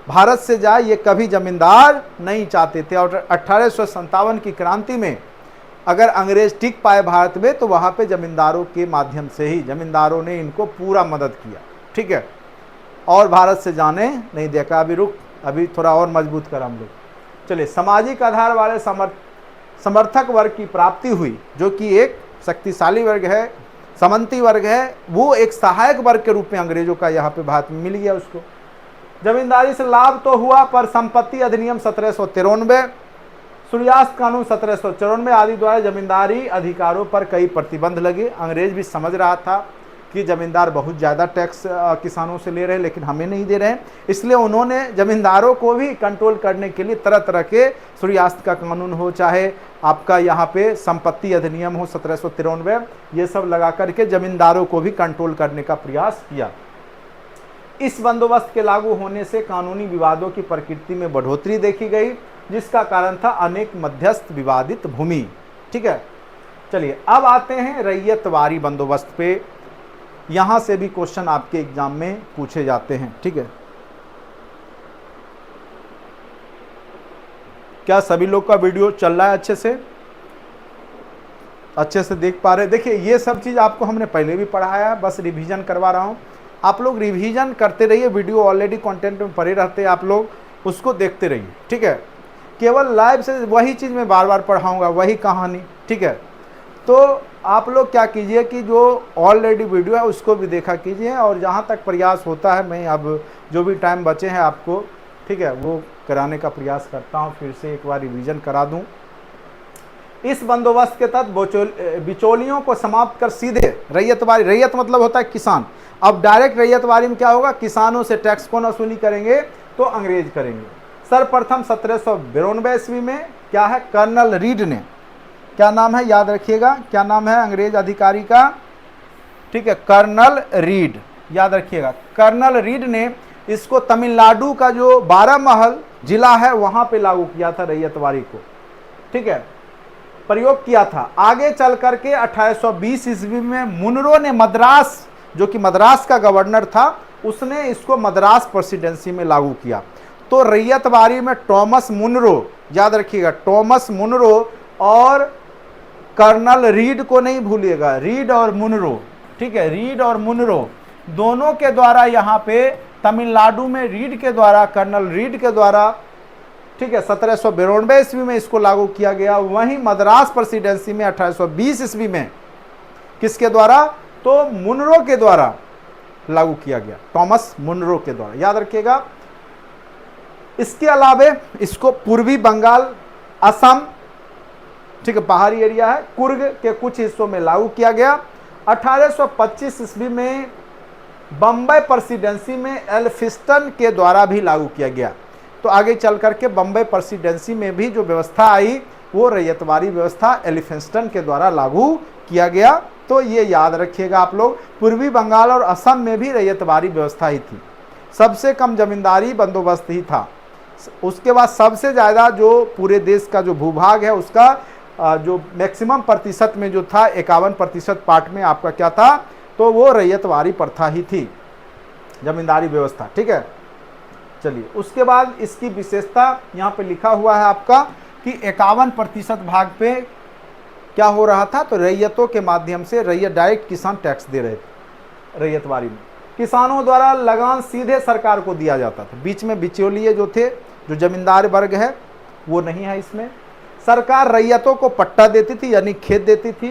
भारत से जाए ये कभी जमींदार नहीं चाहते थे, और 1857 की क्रांति में अगर अंग्रेज टिक पाए भारत में तो वहाँ पे जमींदारों के माध्यम से ही जमींदारों ने इनको पूरा मदद किया, ठीक है, और भारत से जाने नहीं देखा। अभी रुक, अभी थोड़ा और मजबूत कर हम लोग। चलिए, सामाजिक आधार वाले समर्थक वर्ग की प्राप्ति हुई, जो कि एक शक्तिशाली वर्ग है, सामंती वर्ग है, वो एक सहायक वर्ग के रूप में अंग्रेजों का यहाँ पे भारत में मिल गया उसको। जमींदारी से लाभ तो हुआ, पर संपत्ति अधिनियम 1793, सूर्यास्त कानून 1794 आदि द्वारा जमींदारी अधिकारों पर कई प्रतिबंध लगे। अंग्रेज भी समझ रहा था कि जमींदार बहुत ज़्यादा टैक्स किसानों से ले रहे हैं, लेकिन हमें नहीं दे रहे हैं, इसलिए उन्होंने जमींदारों को भी कंट्रोल करने के लिए तरह तरह के सूर्यास्त का कानून हो, चाहे आपका यहाँ पे संपत्ति अधिनियम हो 1793, ये सब लगा करके जमींदारों को भी कंट्रोल करने का प्रयास किया। इस बंदोबस्त के लागू होने से कानूनी विवादों की प्रकृति में बढ़ोतरी देखी गई, जिसका कारण था अनेक मध्यस्थ विवादित भूमि, ठीक है। चलिए, अब आते हैं रैयतवारी बंदोबस्त पे। यहां से भी क्वेश्चन आपके एग्जाम में पूछे जाते हैं, ठीक है। क्या सभी लोग का वीडियो चल रहा है अच्छे से देख पा रहे हैं? देखिए, ये सब चीज़ आपको हमने पहले भी पढ़ाया है, बस रिवीजन करवा रहा हूँ। आप लोग रिवीजन करते रहिए, वीडियो ऑलरेडी कंटेंट में पड़े रहते हैं, आप लोग उसको देखते रहिए, ठीक है। केवल लाइव से वही चीज़ मैं बार बार पढ़ाऊँगा, वही कहानी, ठीक है। तो आप लोग क्या कीजिए कि जो ऑलरेडी वीडियो है उसको भी देखा कीजिए, और जहाँ तक प्रयास होता है मैं अब जो भी टाइम बचे हैं आपको, ठीक है, वो कराने का प्रयास करता हूँ, फिर से एक बार रिवीजन करा दूँ। इस बंदोबस्त के तहत बिचौलियों को समाप्त कर सीधे रैयतवारी, रैयत मतलब होता है किसान, अब डायरेक्ट रैयतवारी में क्या होगा, किसानों से टैक्स कौन वसूली करेंगे, तो अंग्रेज करेंगे। सर्वप्रथम 1792 ईस्वी में क्या है, कर्नल रीड ने, क्या नाम है याद रखिएगा, क्या नाम है अंग्रेज अधिकारी का, ठीक है, कर्नल रीड, याद रखिएगा। कर्नल रीड ने इसको तमिलनाडु का जो 12 महल जिला है वहां पे लागू किया था रैयतवारी को, ठीक है, प्रयोग किया था। आगे चल करके 1820 ईस्वी में मुनरो ने मद्रास, जो कि मद्रास का गवर्नर था, उसने इसको मद्रास प्रेसिडेंसी में लागू किया। तो रैयतवारी में टॉमस मुनरो, याद रखिएगा, टॉमस मुनरो और कर्नल रीड को नहीं भूलिएगा, रीड और मुनरो, ठीक है, रीड और मुनरो, दोनों के द्वारा यहाँ पे तमिलनाडु में रीड के द्वारा, कर्नल रीड के द्वारा, ठीक है, 1792 ईस्वी में इसको लागू किया गया। वहीं मद्रास प्रेसिडेंसी में 1820 ईस्वी में किसके द्वारा, तो मुनरो के द्वारा लागू किया गया, थॉमस मुनरो के द्वारा, याद रखिएगा। इसके अलावे इसको पूर्वी बंगाल, असम, ठीक है, पहाड़ी एरिया है, कुर्ग के कुछ हिस्सों में लागू किया गया। 1825 ईस्वी में बम्बई प्रेसिडेंसी में एल्फिंस्टन के द्वारा भी लागू किया गया। तो आगे चल करके बम्बई प्रेसिडेंसी में भी जो व्यवस्था आई वो रैयतवारी व्यवस्था एल्फिंस्टन के द्वारा लागू किया गया। तो ये याद रखिएगा आप लोग। पूर्वी बंगाल और असम में भी रैयतवारी व्यवस्था ही थी, सबसे कम जमींदारी बंदोबस्त ही था। उसके बाद सबसे ज़्यादा जो पूरे देश का जो भूभाग है उसका जो मैक्सिमम प्रतिशत में जो था 51% पार्ट में आपका क्या था, तो वो रैयतवारी प्रथा ही थी, जमींदारी व्यवस्था, ठीक है। चलिए, उसके बाद इसकी विशेषता यहाँ पे लिखा हुआ है आपका कि 51% भाग पे क्या हो रहा था, तो रैयतों के माध्यम से रैयत डायरेक्ट किसान टैक्स दे रहे थे। रैयतवारी में किसानों द्वारा लगान सीधे सरकार को दिया जाता था, बीच में बिचौलिए जो थे, जो जमींदार वर्ग है वो नहीं है इसमें। सरकार रैयतों को पट्टा देती थी, यानी खेत देती थी।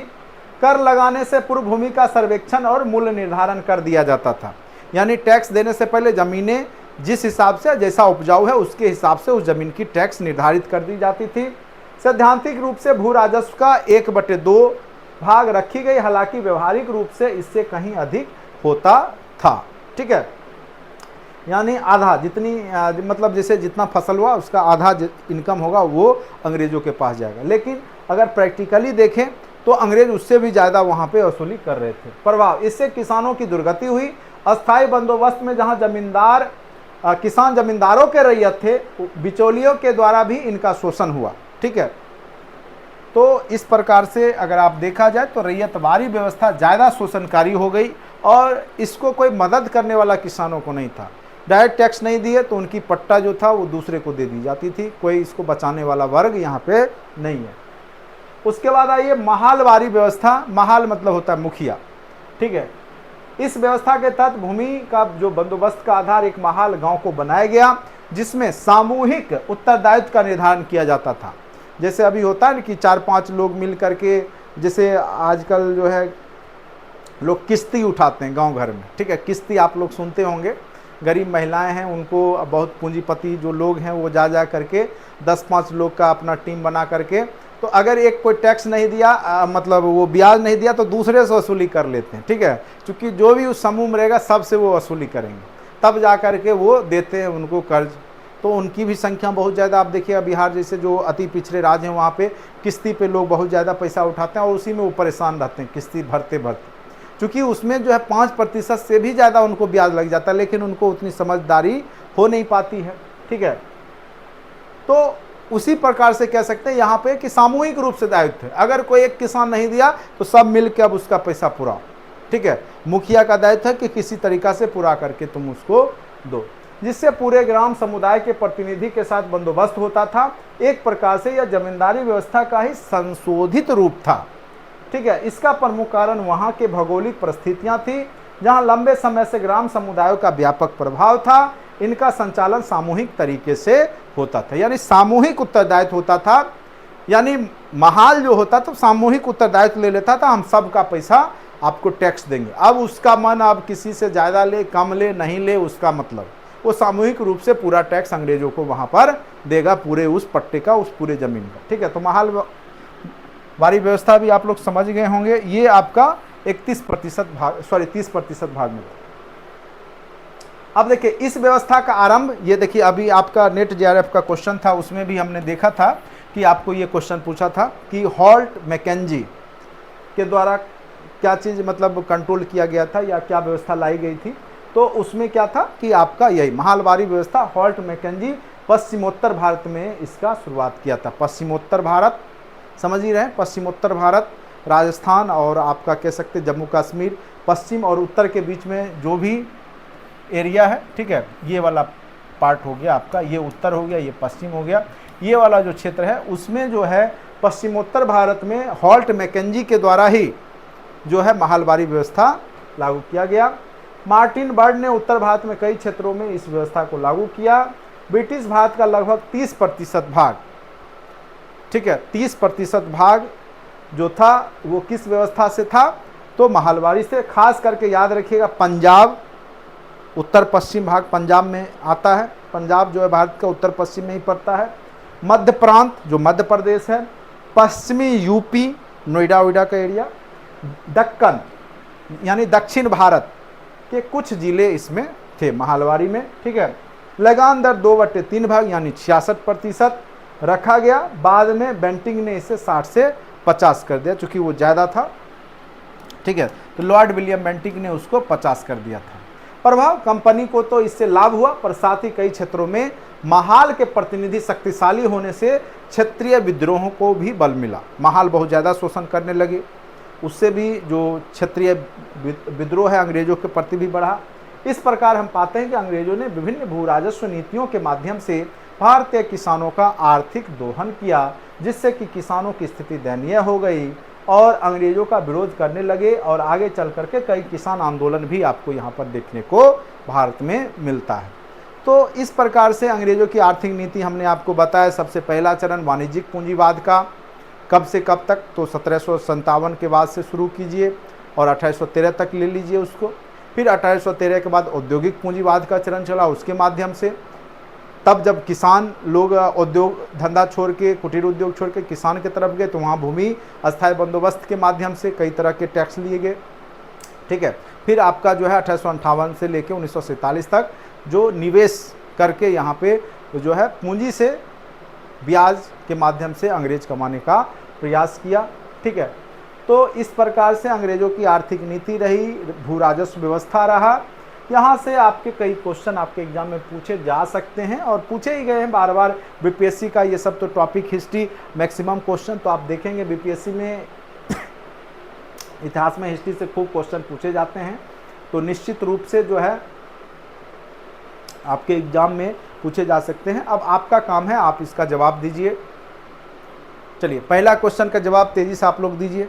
कर लगाने से पूर्व भूमि का सर्वेक्षण और मूल्य निर्धारण कर दिया जाता था, यानी टैक्स देने से पहले जमीनें जिस हिसाब से जैसा उपजाऊ है उसके हिसाब से उस जमीन की टैक्स निर्धारित कर दी जाती थी। सैद्धांतिक रूप से भू राजस्व का 1/2 भाग रखी गई, हालांकि व्यवहारिक रूप से इससे कहीं अधिक होता था, ठीक है, यानी आधा, जितनी मतलब जैसे जितना फसल हुआ उसका आधा इनकम होगा वो अंग्रेजों के पास जाएगा। लेकिन अगर प्रैक्टिकली देखें तो अंग्रेज उससे भी ज़्यादा वहाँ पे वसूली कर रहे थे। प्रभाव, इससे किसानों की दुर्गति हुई। अस्थायी बंदोबस्त में जहाँ किसान जमींदारों के रैयत थे, बिचौलियों के द्वारा भी इनका शोषण हुआ, ठीक है। तो इस प्रकार से अगर आप देखा जाए तो रैयतवारी व्यवस्था ज़्यादा शोषणकारी हो गई और इसको कोई मदद करने वाला किसानों को नहीं था। डायरेक्ट टैक्स नहीं दिए तो उनकी पट्टा जो था वो दूसरे को दे दी जाती थी, कोई इसको बचाने वाला वर्ग यहाँ पे नहीं है। उसके बाद आइए महालवारी व्यवस्था। महाल मतलब होता है मुखिया, ठीक है। इस व्यवस्था के तहत भूमि का जो बंदोबस्त का आधार एक महाल गांव को बनाया गया, जिसमें सामूहिक उत्तरदायित्व का निर्धारण किया जाता था। जैसे अभी होता है ना कि 4-5 लोग मिल करके, जैसे आजकल जो है लोग किस्ती उठाते हैं गांव घर में, ठीक है, किस्ती आप लोग सुनते होंगे। गरीब महिलाएं हैं, उनको बहुत पूंजीपति जो लोग हैं वो जा करके 10-5 लोग का अपना टीम बना करके, तो अगर एक कोई टैक्स नहीं दिया, मतलब वो ब्याज नहीं दिया, तो दूसरे से वसूली कर लेते हैं, ठीक है। क्योंकि जो भी उस समूह में रहेगा सबसे वो वसूली करेंगे, तब जा करके वो देते हैं उनको कर्ज। तो उनकी भी संख्या बहुत ज़्यादा, आप देखिएगा बिहार जैसे जो अति पिछड़े राज्य हैं वहाँ पे किस्ती पे लोग बहुत ज़्यादा पैसा उठाते हैं और उसी में वो परेशान रहते हैं किस्ती भरते भरते, क्योंकि उसमें जो है 5% से भी ज़्यादा उनको ब्याज लग जाता है, लेकिन उनको उतनी समझदारी हो नहीं पाती है, ठीक है। तो उसी प्रकार से कह सकते हैं यहाँ पे कि सामूहिक रूप से दायित्व है। अगर कोई एक किसान नहीं दिया तो सब मिल के अब उसका पैसा पूरा, ठीक है। मुखिया का दायित्व है कि किसी तरीका से पूरा करके तुम उसको दो, जिससे पूरे ग्राम समुदाय के प्रतिनिधि के साथ बंदोबस्त होता था। एक प्रकार से यह जमींदारी व्यवस्था का ही संशोधित रूप था, ठीक है। इसका प्रमुख कारण वहाँ के भौगोलिक परिस्थितियाँ थी, जहाँ लंबे समय से ग्राम समुदायों का व्यापक प्रभाव था। इनका संचालन सामूहिक तरीके से होता था, यानी सामूहिक उत्तरदायित्व होता था। यानी महाल जो होता था सामूहिक उत्तरदायित्व ले लेता था, हम सब का पैसा आपको टैक्स देंगे। अब उसका मन अब किसी से ज़्यादा ले, कम ले, नहीं ले, उसका मतलब वो सामूहिक रूप से पूरा टैक्स अंग्रेजों को वहाँ पर देगा, पूरे उस पट्टे का, उस पूरे ज़मीन का, ठीक है। तो महाल वारी व्यवस्था भी आप लोग समझ गए होंगे। ये आपका 30% भाग में। अब देखिए इस व्यवस्था का आरंभ, ये देखिए अभी आपका नेट जेआरएफ का क्वेश्चन था, उसमें भी हमने देखा था कि आपको ये क्वेश्चन पूछा था कि हॉल्ट मैकेंजी के द्वारा क्या चीज़ मतलब कंट्रोल किया गया था या क्या व्यवस्था लाई गई थी। तो उसमें क्या था कि आपका यही महालवारी व्यवस्था, हॉल्ट मैकेंजी पश्चिमोत्तर भारत में इसका शुरुआत किया था। पश्चिमोत्तर भारत समझ ही रहे हैं, पश्चिमोत्तर भारत राजस्थान और आपका कह सकते जम्मू कश्मीर, पश्चिम और उत्तर के बीच में जो भी एरिया है, ठीक है, ये वाला पार्ट हो गया आपका, ये उत्तर हो गया, ये पश्चिम हो गया, ये वाला जो क्षेत्र है उसमें जो है पश्चिमोत्तर भारत में हॉल्ट मैकेंजी के द्वारा ही जो है महालवारी व्यवस्था लागू किया गया। मार्टिन बर्ड ने उत्तर भारत में कई क्षेत्रों में इस व्यवस्था को लागू किया। ब्रिटिश भारत का लगभग 30% भाग, ठीक है, 30% भाग जो था वो किस व्यवस्था से था, तो महलवारी से। खास करके याद रखिएगा पंजाब, उत्तर पश्चिम भाग पंजाब में आता है, पंजाब जो है भारत का उत्तर पश्चिम में ही पड़ता है। मध्य प्रांत जो मध्य प्रदेश है, पश्चिमी यूपी नोएडा वोएडा का एरिया, दक्कन यानी दक्षिण भारत के कुछ जिले इसमें थे महलवारी में, ठीक है। लगान दर 2/3 भाग यानी 66% रखा गया। बाद में बेंटिंग ने इसे 60 से 50 कर दिया, चूंकि वो ज़्यादा था, ठीक है। तो लॉर्ड विलियम बेंटिंग ने उसको 50 कर दिया था। प्रभाव कंपनी को तो इससे लाभ हुआ, पर साथ ही कई क्षेत्रों में महाल के प्रतिनिधि शक्तिशाली होने से क्षेत्रीय विद्रोहों को भी बल मिला। महाल बहुत ज़्यादा शोषण करने लगे, उससे भी जो क्षेत्रीय विद्रोह है अंग्रेजों के प्रति भी बढ़ा। इस प्रकार हम पाते हैं कि अंग्रेजों ने विभिन्न भू राजस्व नीतियों के माध्यम से भारतीय किसानों का आर्थिक दोहन किया, जिससे कि किसानों की स्थिति दयनीय हो गई और अंग्रेजों का विरोध करने लगे। और आगे चल करके कई किसान आंदोलन भी आपको यहाँ पर देखने को भारत में मिलता है। तो इस प्रकार से अंग्रेजों की आर्थिक नीति हमने आपको बताया। सबसे पहला चरण वाणिज्यिक पूंजीवाद का, कब से कब तक, तो 1757 के बाद से शुरू कीजिए और 1813 तक ले लीजिए उसको। फिर 1813 के बाद औद्योगिक पूंजीवाद का चरण चला, उसके माध्यम से तब जब किसान लोग उद्योग धंधा छोड़ के, कुटीर उद्योग छोड़ के किसान की तरफ गए, तो वहाँ भूमि अस्थायी बंदोबस्त के माध्यम से कई तरह के टैक्स लिए गए, ठीक है। फिर आपका जो है 1858 से लेके 1947 तक जो निवेश करके यहाँ पे जो है पूंजी से ब्याज के माध्यम से अंग्रेज कमाने का प्रयास किया, ठीक है। तो इस प्रकार से अंग्रेजों की आर्थिक नीति रही, भू राजस्व व्यवस्था रहा। यहाँ से आपके कई क्वेश्चन आपके एग्जाम में पूछे जा सकते हैं और पूछे ही गए हैं बार बार। बीपीएससी का ये सब तो टॉपिक हिस्ट्री मैक्सिमम क्वेश्चन तो आप देखेंगे बीपीएससी में इतिहास में हिस्ट्री से खूब क्वेश्चन पूछे जाते हैं, तो निश्चित रूप से जो है आपके एग्जाम में पूछे जा सकते हैं। अब आपका काम है आप इसका जवाब दीजिए। चलिए पहला क्वेश्चन का जवाब तेजी से आप लोग दीजिए।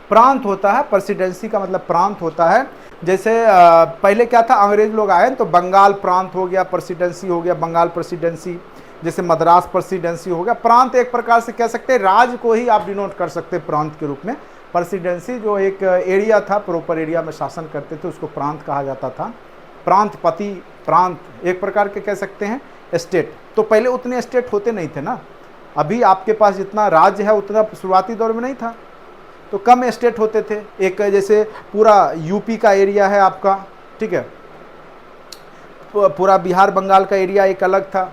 प्रांत होता है, प्रेसिडेंसी का मतलब प्रांत होता है। जैसे पहले क्या था, अंग्रेज लोग आए तो बंगाल प्रांत हो गया, प्रेसिडेंसी हो गया बंगाल प्रेसिडेंसी, जैसे मद्रास प्रेसिडेंसी हो गया। प्रांत एक प्रकार से कह सकते हैं राज्य को ही आप डिनोट कर सकते हैं प्रांत के रूप में। प्रेसिडेंसी जो एक एरिया था, प्रॉपर एरिया में शासन करते थे, उसको प्रांत कहा जाता था। प्रांतपति, प्रांत एक प्रकार के कह सकते हैं स्टेट। तो पहले उतने स्टेट होते नहीं थे ना, अभी आपके पास जितना राज्य है उतना शुरुआती दौर में नहीं था, तो कम स्टेट होते थे। एक जैसे पूरा यूपी का एरिया है आपका, ठीक है, पूरा बिहार बंगाल का एरिया एक अलग था।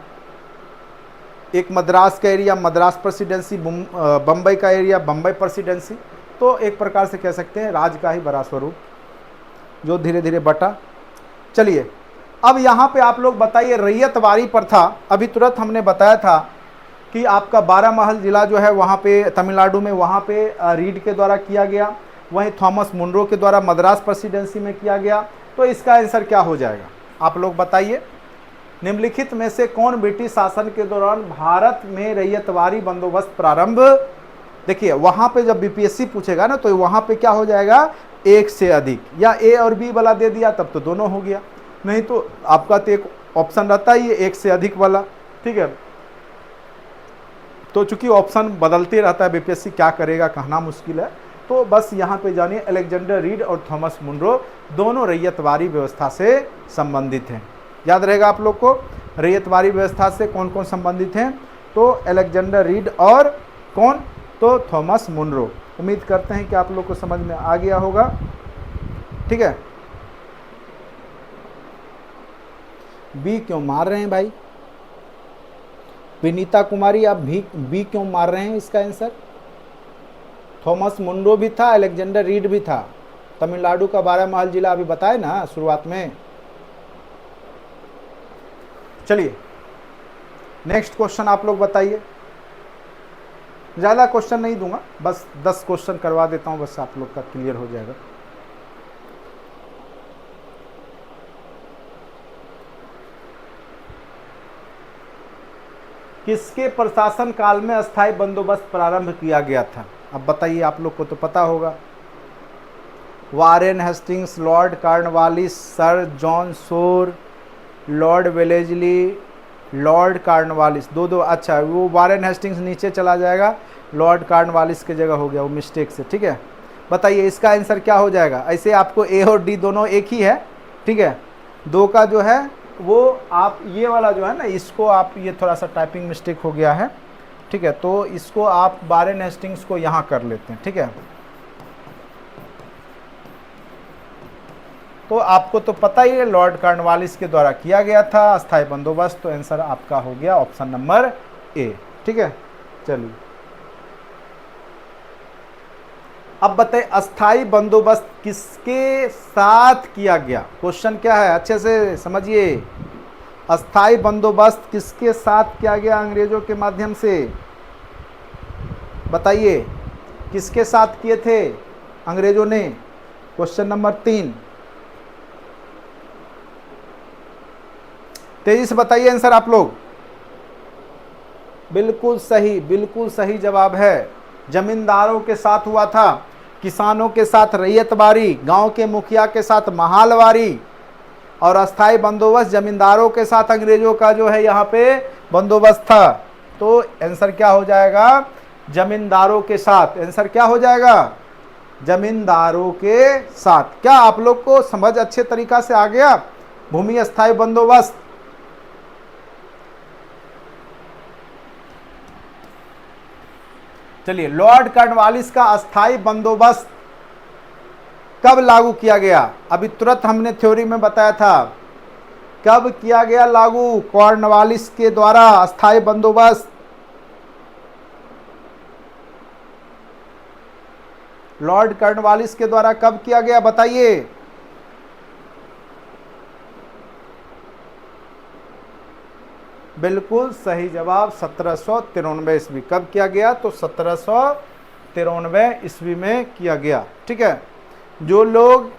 एक मद्रास का एरिया मद्रास प्रेसिडेंसी, बम्बई का एरिया बम्बई प्रेसिडेंसी। तो एक प्रकार से कह सकते हैं राज्य का ही बड़ा स्वरूप जो धीरे धीरे बटा। चलिए अब यहाँ पे आप लोग बताइए रैयतवारी प्रथा। अभी तुरंत हमने बताया था कि आपका 12 महल जिला जो है वहाँ पे तमिलनाडु में, वहाँ पे रीड के द्वारा किया गया, वहीं थॉमस मुनरो के द्वारा मद्रास प्रेसिडेंसी में किया गया। तो इसका आंसर क्या हो जाएगा आप लोग बताइए। निम्नलिखित में से कौन ब्रिटिश शासन के दौरान भारत में रैयतवारी बंदोबस्त प्रारंभ, देखिए वहाँ पे जब बीपीएससी पूछेगा ना तो वहाँ पे क्या हो जाएगा, एक से अधिक, या ए और बी वाला दे दिया तब तो दोनों हो गया, नहीं तो आपका तो एक ऑप्शन रहता ही है एक से अधिक वाला, ठीक है। तो चूंकि ऑप्शन बदलते रहता है, बीपीएससी क्या करेगा कहना मुश्किल है। तो बस यहाँ पे जानिए अलेक्जेंडर रीड और थॉमस मुनरो दोनों रैयतवारी व्यवस्था से संबंधित हैं। याद रहेगा आप लोग को रैयतवारी व्यवस्था से कौन कौन संबंधित हैं, तो अलेक्जेंडर रीड और कौन, तो थॉमस मुनरो। उम्मीद करते हैं कि आप लोग को समझ में आ गया होगा, ठीक है। बी क्यों मार रहे हैं भाई, विनीता कुमारी आप बी क्यों मार रहे हैं, इसका आंसर थॉमस मुनरो भी था, अलेक्जेंडर रीड भी था। तमिलनाडु का 12 महल जिला अभी बताए ना शुरुआत में। चलिए नेक्स्ट क्वेश्चन आप लोग बताइए। ज़्यादा क्वेश्चन नहीं दूंगा, बस 10 क्वेश्चन करवा देता हूं, बस आप लोग का क्लियर हो जाएगा। किसके प्रशासन काल में अस्थायी बंदोबस्त प्रारंभ किया गया था, अब बताइए, आप लोग को तो पता होगा। Warren Hastings, Lord Cornwallis, sir John Shore, Lord Wellesley, Lord Cornwallis, दो दो। अच्छा, वो वारेन हेस्टिंग्स नीचे चला जाएगा, लॉर्ड कॉर्नवालिस की जगह हो गया वो मिस्टेक से, ठीक है। बताइए इसका आंसर क्या हो जाएगा। ऐसे आपको ए और डी दोनों एक ही है, ठीक है। दो का जो है वो आप ये वाला जो है ना, इसको आप, ये थोड़ा सा टाइपिंग मिस्टेक हो गया है, ठीक है। तो इसको आप वारेन हेस्टिंग्स को यहाँ कर लेते हैं, ठीक है। तो आपको तो पता ही है लॉर्ड कॉर्नवालिस के द्वारा किया गया था अस्थायी बंदोबस्त। तो आंसर आपका हो गया ऑप्शन नंबर ए, ठीक है। चलिए अब बताइए अस्थाई बंदोबस्त किसके साथ किया गया। क्वेश्चन क्या है, अच्छे से समझिए। अस्थाई बंदोबस्त किसके साथ किया गया अंग्रेजों के माध्यम से, बताइए किसके साथ किए थे अंग्रेजों ने। क्वेश्चन नंबर 3, तेजी से बताइए आंसर आप लोग। बिल्कुल सही, बिल्कुल सही जवाब है। जमींदारों के साथ हुआ था, किसानों के साथ रैयतवारी, गांव के मुखिया के साथ महालवारी, और अस्थाई बंदोबस्त जमींदारों के साथ अंग्रेजों का जो है यहाँ पे बंदोबस्त था। तो आंसर क्या हो जाएगा, जमींदारों के साथ। आंसर क्या हो जाएगा, जमींदारों के साथ। क्या आप लोग को समझ अच्छे तरीका से आ गया भूमि अस्थाई बंदोबस्त। चलिए लॉर्ड कॉर्नवालिस का अस्थाई बंदोबस्त कब लागू किया गया, अभी तुरंत हमने थ्योरी में बताया था। कब किया गया लागू कॉर्नवालिस के द्वारा अस्थाई बंदोबस्त। लॉर्ड कॉर्नवालिस के द्वारा कब किया गया बताइए। बिल्कुल सही जवाब 1793 ईस्वी। कब किया गया, तो 1793 ईस्वी में किया गया, ठीक है। जो लोग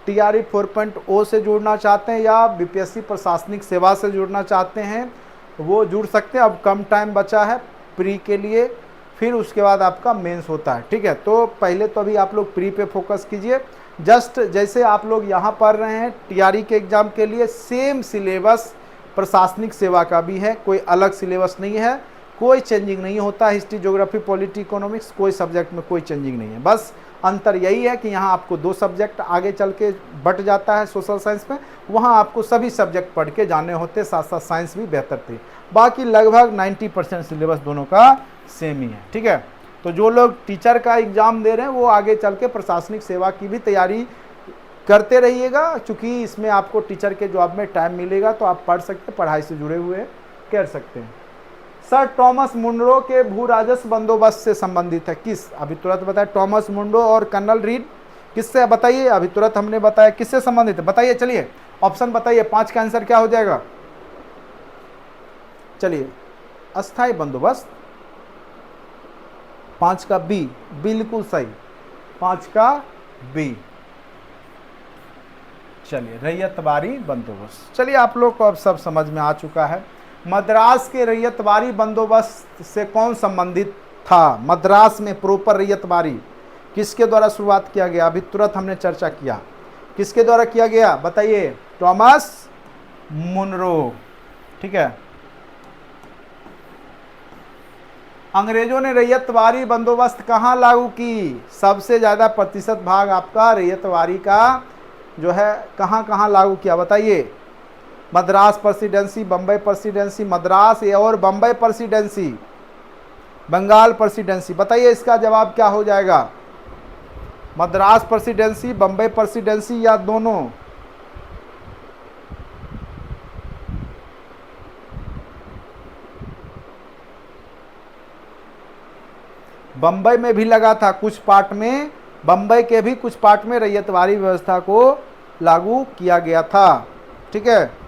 TRE 4.0 से जुड़ना चाहते हैं या BPSC प्रशासनिक सेवा से जुड़ना चाहते हैं वो जुड़ सकते हैं। अब कम टाइम बचा है प्री के लिए, फिर उसके बाद आपका मेंस होता है, ठीक है। तो पहले तो अभी आप लोग प्री पे फोकस कीजिए। जस्ट जैसे आप लोग यहाँ पढ़ रहे हैं TRE के एग्ज़ाम के लिए, सेम सिलेबस प्रशासनिक सेवा का भी है, कोई अलग सिलेबस नहीं है, कोई चेंजिंग नहीं होता। हिस्ट्री, ज्योग्राफी, पॉलिटी, इकोनॉमिक्स, कोई सब्जेक्ट में कोई चेंजिंग नहीं है। बस अंतर यही है कि यहाँ आपको 2 सब्जेक्ट आगे चल के बट जाता है सोशल साइंस में, वहाँ आपको सभी सब्जेक्ट पढ़ के जाने होते, साथ साथ साइंस भी बेहतर थी। बाकी लगभग 90% सिलेबस दोनों का सेम ही है, ठीक है। तो जो लोग टीचर का एग्ज़ाम दे रहे हैं वो आगे चल के प्रशासनिक सेवा की भी तैयारी करते रहिएगा, क्योंकि इसमें आपको टीचर के जॉब में टाइम मिलेगा तो आप पढ़ सकते, पढ़ाई से जुड़े हुए कर सकते हैं। सर टॉमस मुनरो के भू राजस्व बंदोबस्त से संबंधित है किस, अभी तुरंत बताया। टॉमस मुनरो और कर्नल रीड किससे, बताइए। अभी तुरंत हमने बताया किससे संबंधित है, बताइए। चलिए ऑप्शन बताइए, 5 का आंसर क्या हो जाएगा। चलिए अस्थाई बंदोबस्त, 5 का बी, बिल्कुल सही, 5 का बी। चलिए रैयतवारी बंदोबस्त। चलिए आप लोग को अब सब समझ में आ चुका है। मद्रास के रैयतवारी बंदोबस्त से कौन संबंधित था। मद्रास में प्रॉपर रैयतवारी किसके द्वारा शुरुआत किया गया, अभी तुरंत हमने चर्चा किया। किसके द्वारा किया गया बताइए, टॉमस मुनरो, ठीक है। अंग्रेजों ने रैयतवारी बंदोबस्त कहाँ लागू की, सबसे ज़्यादा प्रतिशत भाग आपका रैयतवारी का जो है कहाँ कहाँ लागू किया बताइए। मद्रास प्रेसिडेंसी, बम्बई प्रेसिडेंसी, मद्रास और बम्बई प्रेसिडेंसी, बंगाल प्रेसिडेंसी, बताइए इसका जवाब क्या हो जाएगा। मद्रास प्रेसिडेंसी, बम्बई प्रेसिडेंसी या दोनों। बम्बई में भी लगा था कुछ पार्ट में, बम्बई के भी कुछ पार्ट में रैयतवारी व्यवस्था को लागू किया गया था, ठीक है।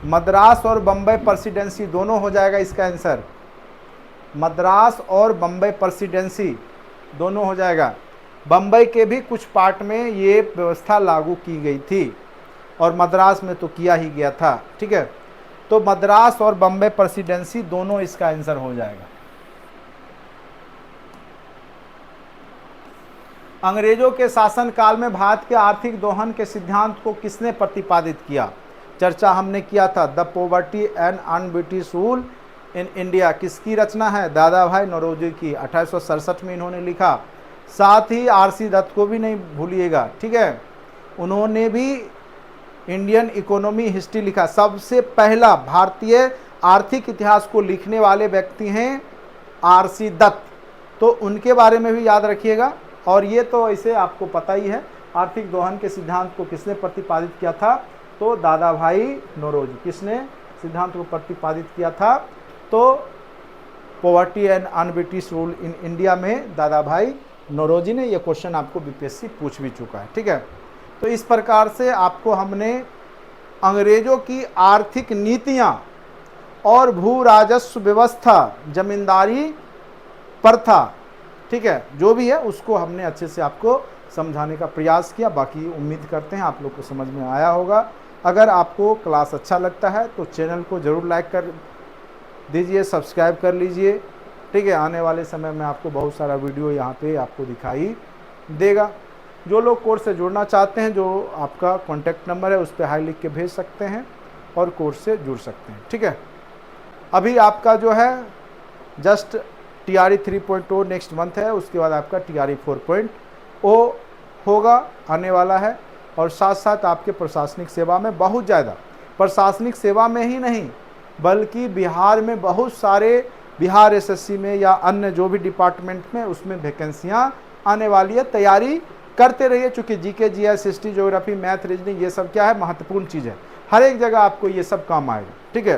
मद्रास और बम्बई प्रेसिडेंसी दोनों हो जाएगा इसका आंसर। मद्रास और बम्बई प्रेसिडेंसी दोनों हो जाएगा। बम्बई के भी कुछ पार्ट में ये व्यवस्था लागू की गई थी। और मद्रास में तो किया ही गया था। ठीक है, तो मद्रास और बम्बई प्रेसिडेंसी दोनों इसका आंसर हो जाएगा। अंग्रेजों के शासनकाल में भारत के आर्थिक दोहन के सिद्धांत को किसने प्रतिपादित किया? चर्चा हमने किया था। The poverty and un-British rule in India किसकी रचना है? दादा भाई नौरोजी की, 1867 में इन्होंने लिखा। साथ ही आरसी दत्त को भी नहीं भूलिएगा। ठीक है, उन्होंने भी इंडियन इकोनॉमी हिस्ट्री लिखा। सबसे पहला भारतीय आर्थिक इतिहास को लिखने वाले व्यक्ति हैं आरसी दत्त, तो उनके बारे में भी याद रखिएगा। और ये तो ऐसे आपको पता ही है, आर्थिक दोहन के सिद्धांत को किसने प्रतिपादित किया था? तो दादा भाई नौरोजी। किसने सिद्धांत को प्रतिपादित किया था? तो poverty and un-British rule in India में दादा भाई नौरोजी ने। ये क्वेश्चन आपको बीपीएससी पूछ भी चुका है। ठीक है, तो इस प्रकार से आपको हमने अंग्रेजों की आर्थिक नीतियां और भू राजस्व व्यवस्था, जमींदारी प्रथा, ठीक है, जो भी है उसको हमने अच्छे से आपको समझाने का प्रयास किया। बाकी उम्मीद करते हैं आप लोग को समझ में आया होगा। अगर आपको क्लास अच्छा लगता है तो चैनल को ज़रूर लाइक कर दीजिए, सब्सक्राइब कर लीजिए। ठीक है, आने वाले समय में आपको बहुत सारा वीडियो यहाँ पे आपको दिखाई देगा। जो लोग कोर्स से जुड़ना चाहते हैं, जो आपका कॉन्टैक्ट नंबर है उस पर हाई लिख के भेज सकते हैं और कोर्स से जुड़ सकते हैं। ठीक है, अभी आपका जो है जस्ट TRE 3.0 नेक्स्ट मंथ है, उसके बाद आपका TRE 4.0 होगा, आने वाला है। और साथ साथ आपके प्रशासनिक सेवा में बहुत ज़्यादा, प्रशासनिक सेवा में ही नहीं बल्कि बिहार में बहुत सारे, बिहार SSC में या अन्य जो भी डिपार्टमेंट में, उसमें वैकेंसियाँ आने वाली है। तैयारी करते रहिए, चूँकि GK GS history geography math reasoning ये सब क्या है, महत्वपूर्ण चीज़ है। हर एक जगह आपको ये सब काम आएगा। ठीक है,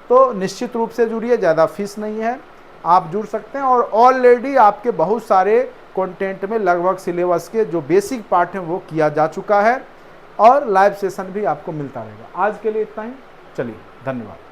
तो निश्चित रूप से जुड़िए, ज़्यादा फीस नहीं है, आप जुड़ सकते हैं। और ऑलरेडी आपके बहुत सारे कंटेंट में लगभग सिलेबस के जो बेसिक पार्ट हैं वो किया जा चुका है और लाइव सेशन भी आपको मिलता रहेगा। आज के लिए इतना ही, चलिए धन्यवाद।